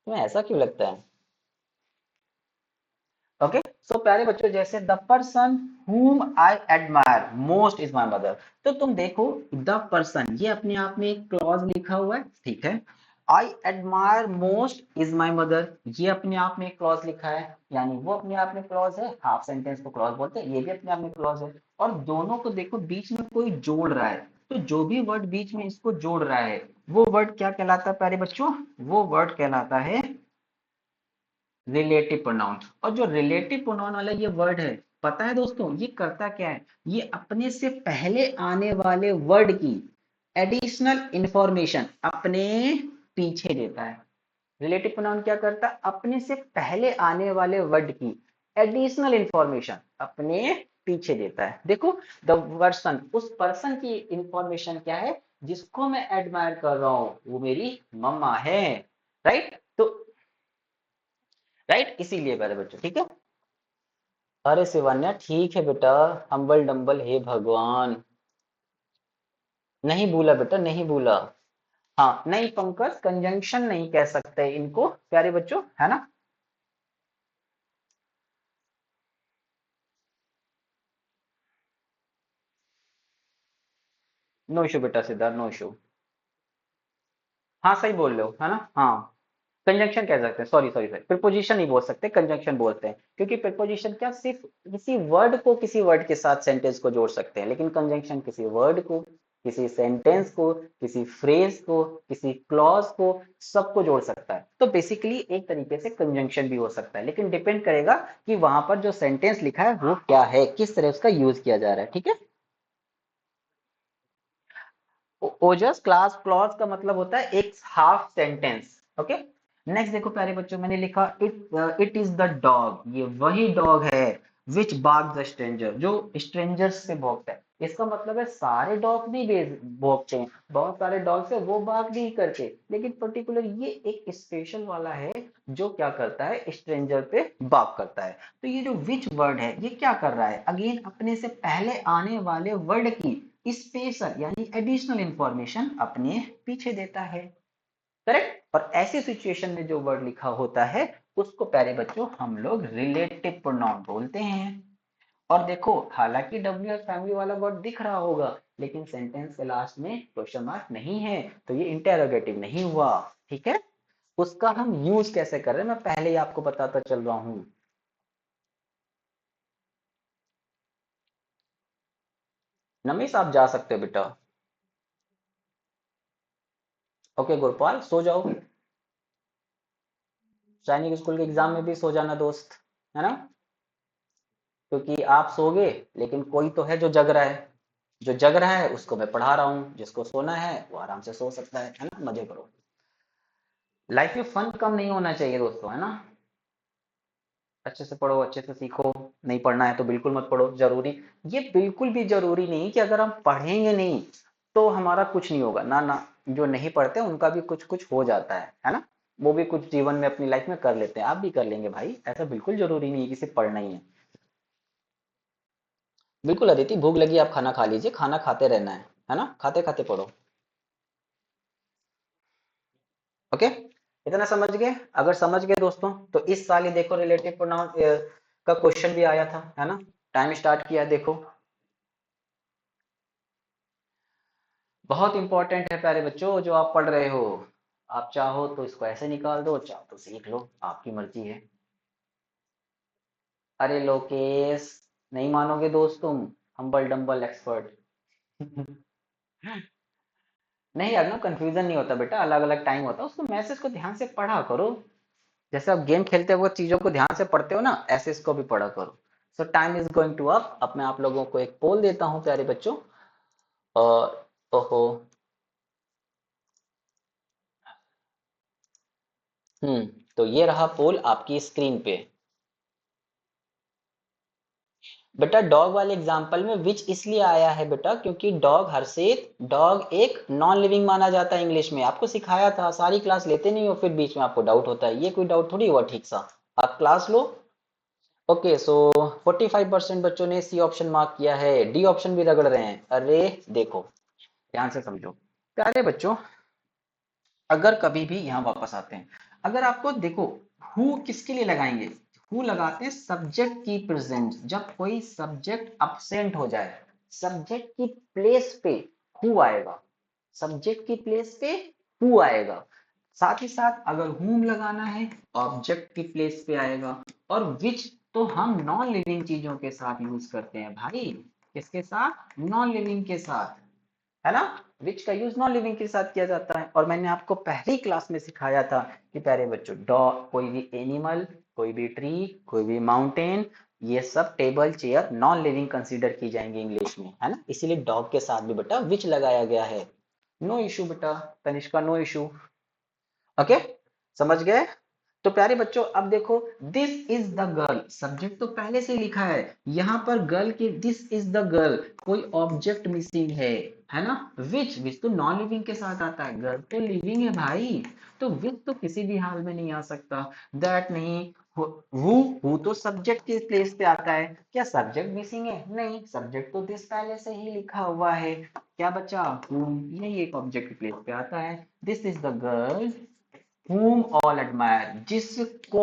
तुम्हें ऐसा क्यों लगता है? ओके, सो प्यारे बच्चों, जैसे the person whom I admire most is my mother। तो तुम देखो, द पर्सन ये अपने आप में एक क्लॉज लिखा हुआ है, ठीक है। I admire most is my mother, ये अपने आप में एक क्लॉज लिखा है, यानी वो अपने आप में क्लॉज है, हाफ सेंटेंस को क्लॉज बोलते हैं, ये भी अपने आप में क्लॉज है। और दोनों को देखो बीच में कोई जोड़ रहा है, तो जो भी वर्ड बीच में इसको जोड़ रहा है वो वर्ड क्या कहलाता है प्यारे बच्चों? वो वर्ड कहलाता है रिलेटिव प्रोनाउन। और जो रिलेटिव प्रोनाउन वाला ये वर्ड है, पता है दोस्तों ये करता क्या है? ये अपने से पहले आने वाले वर्ड की एडिशनल इंफॉर्मेशन अपने पीछे देता है। रिलेटिव प्रोनाउन क्या करता है? अपने से पहले आने वाले वर्ड की एडिशनल इंफॉर्मेशन अपने पीछे देता है। देखो, द पर्सन, उस पर्सन की इंफॉर्मेशन क्या है जिसको मैं एडमायर कर रहा हूं? वो मेरी मम्मा है, राइट? तो राइट, इसीलिए प्यारे बच्चों, ठीक है। अरे शिवान्या ठीक है बेटा, हम्बल डम्बल हे भगवान। नहीं भूला बेटा, नहीं भूला। हाँ, नहीं पंकज, कंजंक्शन नहीं कह सकते इनको प्यारे बच्चों, है ना। नो इशू बेटा सिद्धार्थ, नो इशू। हाँ सही बोल रहे हो, है ना, हाँ। कंजंक्शन कह सकते हैं, सॉरी सॉरी सॉरी, प्रीपोजिशन नहीं बोल सकते, कंजंक्शन बोलते हैं, क्योंकि प्रीपोजिशन क्या सिर्फ किसी वर्ड को किसी वर्ड के साथ सेंटेंस को जोड़ सकते हैं, लेकिन कंजंक्शन किसी वर्ड को, किसी सेंटेंस को, किसी फ्रेज को, किसी क्लॉज को, सबको जोड़ सकता है। तो बेसिकली एक तरीके से कंजंक्शन भी हो सकता है, लेकिन डिपेंड करेगा कि वहां पर जो सेंटेंस लिखा है वो क्या है, किस तरह उसका यूज किया जा रहा है, ठीक है। ओजस क्लास क्लॉज का मतलब होता है एक हाफ सेंटेंस, ओके। नेक्स्ट देखो प्यारे बच्चों, मैंने लिखा इट इज द डॉग, ये वही डॉग है विच बाग द स्ट्रेंजर, जो स्ट्रेंजर्स से भौंकता है। इसका मतलब है सारे डॉग नहीं भौंकते हैं, बहुत सारे डॉग से वो बाग नहीं करते, लेकिन पर्टिकुलर ये एक स्पेशल वाला है जो क्या करता है, स्ट्रेंजर पे बाग करता है। तो ये जो विच वर्ड है ये क्या कर रहा है, अगेन अपने से पहले आने वाले वर्ड की स्पेशल यानी एडिशनल इंफॉर्मेशन अपने पीछे देता है, करेक्ट। और ऐसी सिचुएशन में जो वर्ड लिखा होता है उसको प्यारे बच्चों हम लोग रिलेटिव प्रोनाउन बोलते हैं। और देखो, हालांकि डब्ल्यू एस फैमिली वाला वर्ड दिख रहा होगा, लेकिन सेंटेंस के लास्ट में क्वेश्चन मार्क नहीं है, तो ये इंटेरोगेटिव नहीं हुआ, ठीक है। उसका हम यूज कैसे कर रहे हैं मैं पहले ही आपको बताता चल रहा हूं। नमिस आप जा सकते हो बेटा। ओके गुरपाल, सो जाओ। सैनिक स्कूल के एग्जाम में भी सो जाना दोस्त, है ना। क्योंकि आप सोगे, लेकिन कोई तो है जो जग रहा है, जो जग रहा है उसको मैं पढ़ा रहा हूँ, जिसको सोना है वो आराम से सो सकता है ना। मजे करो। लाइफ में फन कम नहीं होना चाहिए दोस्तों, है ना। अच्छे से पढ़ो, अच्छे से सीखो। नहीं पढ़ना है तो बिल्कुल मत पढ़ो, जरूरी, ये बिल्कुल भी जरूरी नहीं कि अगर हम पढ़ेंगे नहीं तो हमारा कुछ नहीं होगा, ना ना। जो नहीं पढ़ते उनका भी कुछ कुछ हो जाता है ना। वो भी कुछ जीवन में अपनी लाइफ में कर लेते हैं, आप भी कर लेंगे भाई, ऐसा बिल्कुल जरूरी नहीं है कि सिर्फ पढ़ना ही है। बिल्कुल अदिति, भूख लगी आप खाना खा लीजिए, खाना खाते रहना है ना, खाते खाते पढ़ो। ओके, इतना समझ गए? अगर समझ गए दोस्तों, तो इस साल ये देखो रिलेटिव प्रोनाउन का क्वेश्चन भी आया था, है ना। टाइम स्टार्ट किया, देखो। बहुत इंपॉर्टेंट है प्यारे बच्चों जो आप पढ़ रहे हो। आप चाहो तो इसको ऐसे निकाल दो, चाहो तो सीख लो, आपकी मर्जी है। अरे लोकेश, नहीं मानोगे दोस्त तुम, हम्बल डम्बल एक्सपर्ट। नहीं यार, ना कंफ्यूजन नहीं होता बेटा, अलग अलग टाइम होता है, उसको मैसेज को ध्यान से पढ़ा करो। जैसे आप गेम खेलते हो चीजों को ध्यान से पढ़ते हो ना, ऐसे इसको भी पढ़ा करो। So time is going to up. अब मैं आप लोगों को एक पोल देता हूँ प्यारे बच्चों। और ओहो, तो ये रहा पोल आपकी स्क्रीन पे। बेटा डॉग वाले एग्जाम्पल में विच इसलिए आया है बेटा, क्योंकि डॉग, हर्षित, डॉग एक नॉन लिविंग माना जाता है इंग्लिश में, आपको सिखाया था, सारी क्लास लेते नहीं हो, फिर बीच में आपको डाउट होता है, ये कोई डाउट थोड़ी हुआ, ठीक सा। आप क्लास लो। ओके, सो 45% बच्चों ने सी ऑप्शन मार्क किया है, डी ऑप्शन भी रगड़ रहे हैं। अरे देखो, ध्यान से समझो प्यारे बच्चों, अगर कभी भी यहाँ वापस आते हैं, अगर आपको देखो हु किसके लिए लगाएंगे, हु लगाते हैं सब्जेक्ट की प्रेजेंट, जब कोई सब्जेक्ट absent हो जाए, सब्जेक्ट की प्लेस पे हु आएगा, सब्जेक्ट की प्लेस पे हु आएगा। साथ ही साथ अगर whom लगाना है ऑब्जेक्ट की प्लेस पे आएगा। और which तो हम नॉन लिविंग चीजों के साथ यूज करते हैं भाई, किसके साथ, नॉन लिविंग के साथ, है ना। विच का यूज नॉन लिविंग के साथ किया जाता है। और मैंने आपको पहली क्लास में सिखाया था कि प्यारे बच्चों, डॉग, कोई भी एनिमल, कोई भी ट्री, कोई भी माउंटेन, ये सब table chair non living consider की जाएंगे इंग्लिश में, है ना। इसीलिए डॉग के साथ भी बेटा विच लगाया गया है। नो इशू बेटा, तनिष्का, नो इशू। ओके, समझ गए। तो प्यारे बच्चों अब देखो, this is the girl, subject तो पहले से लिखा है, यहाँ पर गर्ल की दिस इज द गर्ल, कोई ऑब्जेक्ट मिसिंग है ना। विच तो नॉन लिविंग के साथ आता है, गर्ल तो लिविंग है भाई, तो विच तो किसी भी हाल में नहीं आ सकता। दैट नहीं, हु तो सब्जेक्ट के प्लेस पे आता है, क्या सब्जेक्ट मिसिंग है, नहीं, सब्जेक्ट तो दिस पहले से ही लिखा हुआ है। क्या बचा, whom, यही एक ऑब्जेक्ट के प्लेस पे आता है। This is the girl whom all admire, जिसको,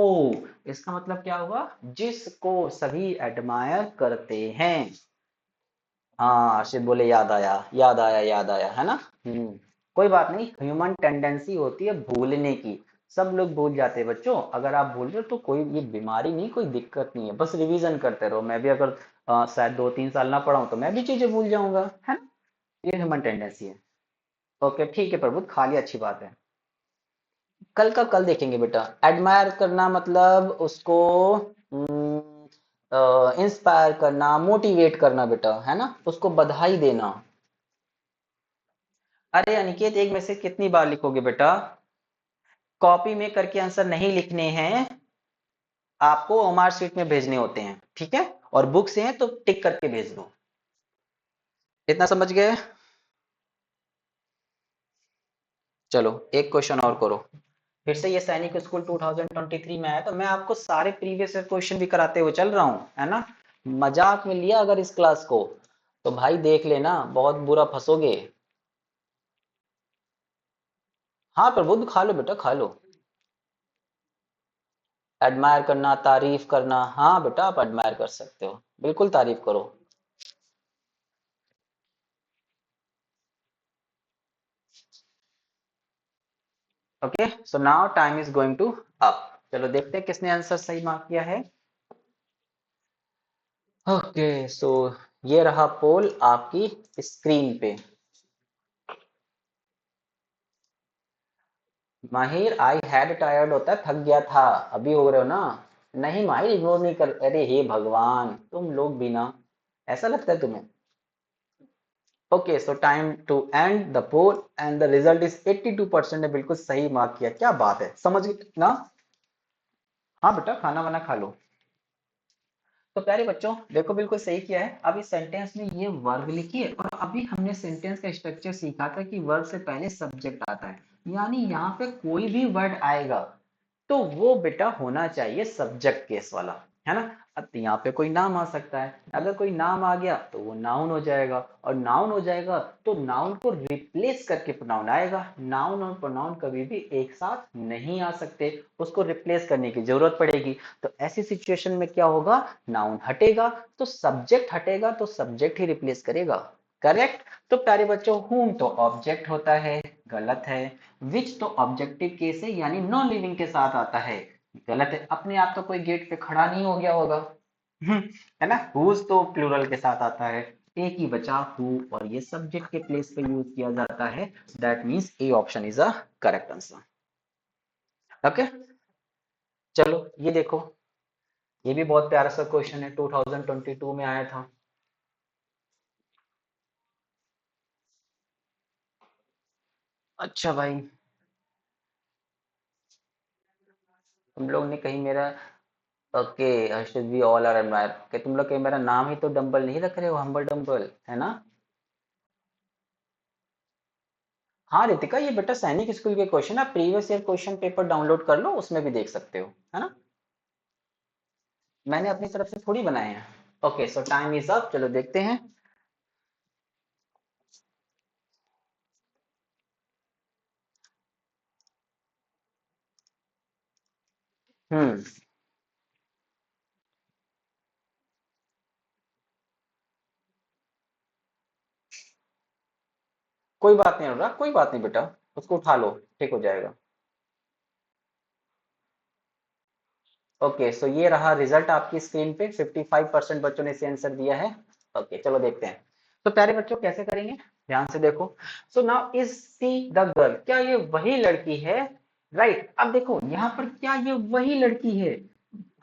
इसका मतलब क्या हुआ, जिसको सभी एडमायर करते हैं। हाँ, अर्षित बोले याद आया, याद आया, याद आया, है ना। कोई बात नहीं, ह्यूमन टेंडेंसी होती है भूलने की, सब लोग भूल जाते हैं बच्चों। अगर आप भूल रहे हो तो कोई ये बीमारी नहीं, कोई दिक्कत नहीं है, बस रिवीजन करते रहो। मैं भी अगर शायद 2-3 साल ना पढ़ाऊं तो मैं भी चीजें भूल जाऊंगा, है ना। ये ह्यूमन टेंडेंसी है। ओके ठीक है प्रभु, खाली अच्छी बात है। कल का कल देखेंगे बेटा। एडमायर करना मतलब उसको इंस्पायर करना, मोटिवेट करना बेटा, है ना, उसको बधाई देना। अरे अनिकेत, एक मैसेज कितनी बार लिखोगे बेटा, कॉपी में करके आंसर नहीं लिखने हैं, आपको ओमार शीट में भेजने होते हैं, ठीक है। और बुक से हैं तो टिक करके भेज दो। इतना समझ गए। चलो एक क्वेश्चन और करो। फिर से ये सैनिक स्कूल 2023 में आया, तो मैं आपको सारे प्रीवियस क्वेश्चन भी कराते हुए चल रहा हूँ, है ना। मजाक में लिया अगर इस क्लास को, तो भाई देख लेना बहुत बुरा फंसोगे। हाँ प्रबुद्ध, खा लो बेटा, खा लो। एडमायर करना, तारीफ करना, हाँ बेटा आप एडमायर कर सकते हो, बिल्कुल तारीफ करो। Okay, so now time is going to up. चलो देखते हैं किसने आंसर सही मार्क किया है। ओके सो ये रहा पोल आपकी स्क्रीन पे। माहिर, आई हैड टायर्ड होता है थक गया था, अभी हो रहे हो ना। नहीं माहिर, इग्नोर नहीं कर, अरे हे भगवान, तुम लोग भी ना, ऐसा लगता है तुम्हें। Okay so time to end the poll and the result is 82% ने बिल्कुल सही मार्क किया, क्या बात है, समझ गए ना। हाँ बेटा, खाना वाना खा लो। तो प्यारे बच्चों देखो, बिल्कुल सही किया है। अब इस सेंटेंस में ये वर्ब लिखिए, और अभी हमने सेंटेंस का स्ट्रक्चर सीखा था कि वर्ब से पहले सब्जेक्ट आता है, यानी यहाँ पे कोई भी वर्ड आएगा तो वो बेटा होना चाहिए सब्जेक्ट केस वाला, है ना। अब यहाँ पे कोई नाम आ सकता है, अगर कोई नाम आ गया तो वो नाउन हो जाएगा, और नाउन हो जाएगा तो नाउन को रिप्लेस करके प्रोनाउन आएगा। नाउन और प्रोनाउन कभी भी एक साथ नहीं आ सकते, उसको रिप्लेस करने की जरूरत पड़ेगी। तो ऐसी सिचुएशन में क्या होगा, नाउन हटेगा तो सब्जेक्ट हटेगा, तो सब्जेक्ट ही रिप्लेस करेगा। करेक्ट। तो प्यारे बच्चों, whom तो ऑब्जेक्ट होता है, गलत है। विच तो ऑब्जेक्टिव केस है, यानी नॉन लिविंग के साथ आता है, गलत है। अपने आप तो कोई गेट पे खड़ा नहीं हो गया होगा। है ना। हुज तो प्लूरल के साथ आता है, एक ही बचा हु, और ये सब्जेक्ट के प्लेस पे यूज किया जाता है। That means A option is a correct answer. Okay, चलो ये देखो, ये भी बहुत प्यारा सा क्वेश्चन है, 2022 में आया था। अच्छा भाई, तुम लोग ने कहीं मेरा, ओके, हर्षित भी ऑल आर एडमायर के, तुम लोग कहीं मेरा नाम ही तो डंबल नहीं रख रहे हो, हम्बल डंबल, है ना। हाँ रितिका, ये बेटा सैनिक स्कूल के क्वेश्चन, आप previous year question paper download कर लो, उसमें भी देख सकते हो, है ना। मैंने अपनी तरफ से थोड़ी बनाए हैं। Okay so time is up, चलो देखते हैं। हम्म कोई बात नहीं अनुराग, कोई बात नहीं बेटा, उसको उठा लो, ठीक हो जाएगा। ओके, सो ये रहा रिजल्ट आपकी स्क्रीन पे, 55% बच्चों ने इसे आंसर दिया है। ओके, चलो देखते हैं। तो प्यारे बच्चों कैसे करेंगे, ध्यान से देखो। So now is she the girl, क्या ये वही लड़की है? राइट, अब देखो यहाँ पर क्या ये वही लड़की है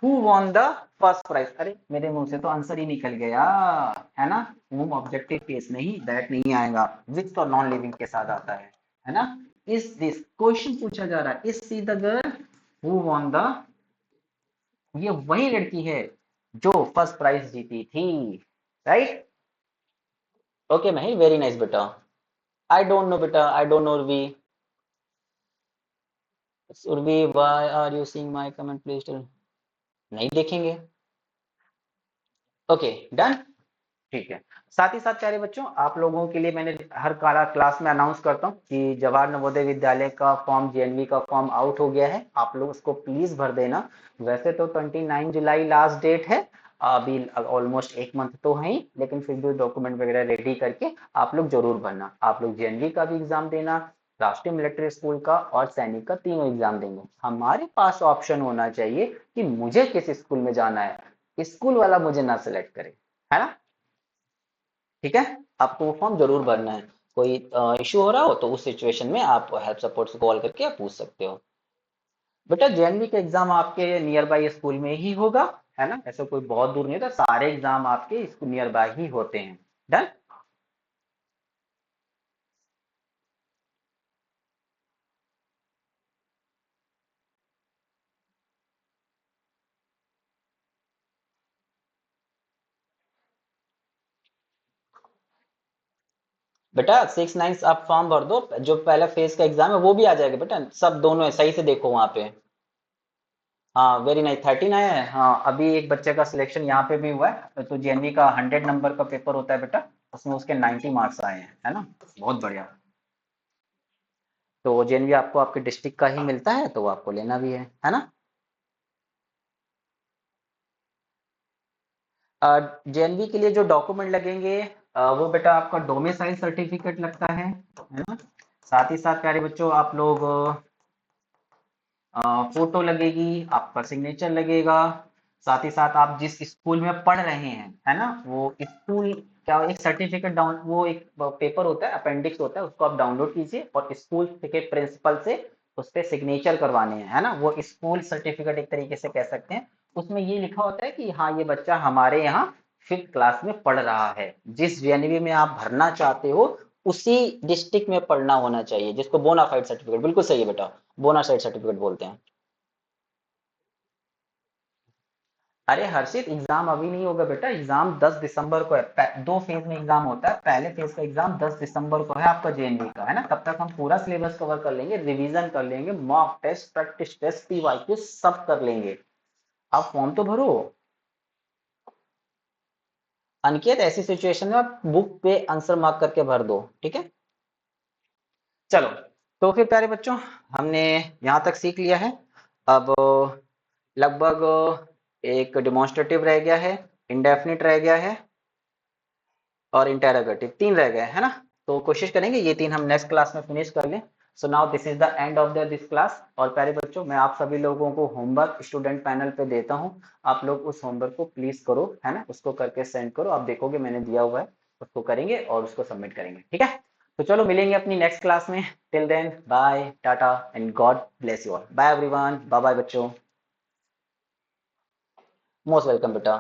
who won the first prize? अरे मेरे मुंह से तो आंसर ही निकल गया, है ना। हु ऑब्जेक्टिव केस नहीं, दैट नहीं आएगा, विच तो नॉन लिविंग के साथ आता है ना। इज दिस क्वेश्चन पूछा जा रहा है, is she the girl who won the, ये वही लड़की है जो फर्स्ट प्राइज जीती थी, right. Okay Mahi, very nice बेटा। आई डोंट नो बेटा, I don't know Urvi. Urvi, why are you seeing my comment, please tell. नहीं देखेंगे। Okay, done. ठीक है। साथ ही साथ प्यारे बच्चों, आप लोगों के लिए मैंने हर काला क्लास में अनाउंस करता हूँ कि जवाहर नवोदय विद्यालय का फॉर्म, जेएनवी का फॉर्म आउट हो गया है, आप लोग उसको प्लीज भर देना। वैसे तो 29 जुलाई लास्ट डेट है, अभी ऑलमोस्ट एक मंथ तो है ही, लेकिन फिर भी डॉक्यूमेंट वगैरह रेडी करके आप लोग जरूर भरना। आप लोग जेएनवी का भी एग्जाम देना, राष्ट्रीय मिलिट्री स्कूल का और सैनिक का, तीनों एग्जाम देंगे। हमारे पास ऑप्शन होना चाहिए कि मुझे किस स्कूल में जाना है, स्कूल वाला मुझे ना सिलेक्ट करे, है ना। ठीक है, आपको वो फॉर्म जरूर भरना है। कोई इश्यू हो रहा हो तो उस सिचुएशन में आप हेल्प सपोर्ट से कॉल करके आप पूछ सकते हो। बेटा जेएनवी का एग्जाम आपके नियर बाई स्कूल में ही होगा, है ना, ऐसा कोई बहुत दूर नहीं था, सारे एग्जाम आपके स्कूल नियर बाई ही होते हैं। डन। बेटा 6 9 आप फॉर्म भर दो, जो पहला फेज का एग्जाम है वो भी आ जाएगा बेटा, सब दोनों है, सही से देखो वहां पे। हाँ वेरी नाइस, 13 आया है। हाँ अभी एक बच्चे का सिलेक्शन यहाँ पे भी हुआ है, तो जेएनवी का 100 नंबर का पेपर होता है बेटा, उसमें उसके 90 मार्क्स आए हैं, है ना। बहुत बढ़िया। तो जेएनवी आपको आपके डिस्ट्रिक्ट का ही मिलता है, तो वो आपको लेना भी है ना। जेएनवी के लिए जो डॉक्यूमेंट लगेंगे, वो बेटा आपका डोमिसाइल सर्टिफिकेट लगता है ना। साथ ही साथ प्यारे बच्चों आप लोग, फोटो लगेगी, आपका सिग्नेचर लगेगा। साथ ही साथ आप जिस स्कूल में पढ़ रहे हैं, है ना, वो स्कूल क्या, एक सर्टिफिकेट डाउन, वो एक पेपर होता है, अपेंडिक्स होता है, उसको आप डाउनलोड कीजिए और स्कूल के प्रिंसिपल से उस पर सिग्नेचर करवाने हैं, है ना। वो स्कूल सर्टिफिकेट एक तरीके से कह सकते हैं। उसमें ये लिखा होता है कि हाँ ये बच्चा हमारे यहाँ 5th क्लास में पढ़ रहा है, जिस जेएनवी में आप भरना चाहते हो उसी डिस्ट्रिक्ट में पढ़ना होना चाहिए, जिसको बोनाफाइड सर्टिफिकेट, बिल्कुल सही है बेटा, बोनाफाइड सर्टिफिकेट बोलते हैं। अरे हर्षित, एग्जाम अभी नहीं होगा बेटा, एग्जाम 10 दिसंबर को है, दो फेज में एग्जाम होता है, पहले फेज का एग्जाम 10 दिसंबर को है आपका जेएनवी का, है ना। तब तक हम पूरा सिलेबस कवर कर लेंगे, रिवीजन कर लेंगे, mock test, practice test, PYQ सब कर लेंगे। आप फॉर्म तो भरो। अनिकेत ऐसी सिचुएशन में आप बुक पे आंसर मार्क करके भर दो, ठीक है। चलो, तो फिर प्यारे बच्चों, हमने यहाँ तक सीख लिया है। अब लगभग एक डिमॉन्स्ट्रेटिव रह गया है, इंडेफिनिट रह गया है और इंटेरोगेटिव, तीन रह गए, है ना। तो कोशिश करेंगे ये तीन हम नेक्स्ट क्लास में फिनिश कर लें। So now this is the end of the this class. और प्यारे बच्चों, मैं आप सभी लोगों को होमवर्क स्टूडेंट पैनल पे देता हूँ, आप लोग उस होमवर्क को प्लीज करो, है ना, उसको करके सेंड करो, आप देखोगे मैंने दिया हुआ है, उसको करेंगे और उसको सबमिट करेंगे, ठीक है। तो चलो मिलेंगे अपनी नेक्स्ट क्लास में, till then bye tata and God bless you all, bye everyone, bye bye बच्चों, मोस्ट वेलकम बेटा।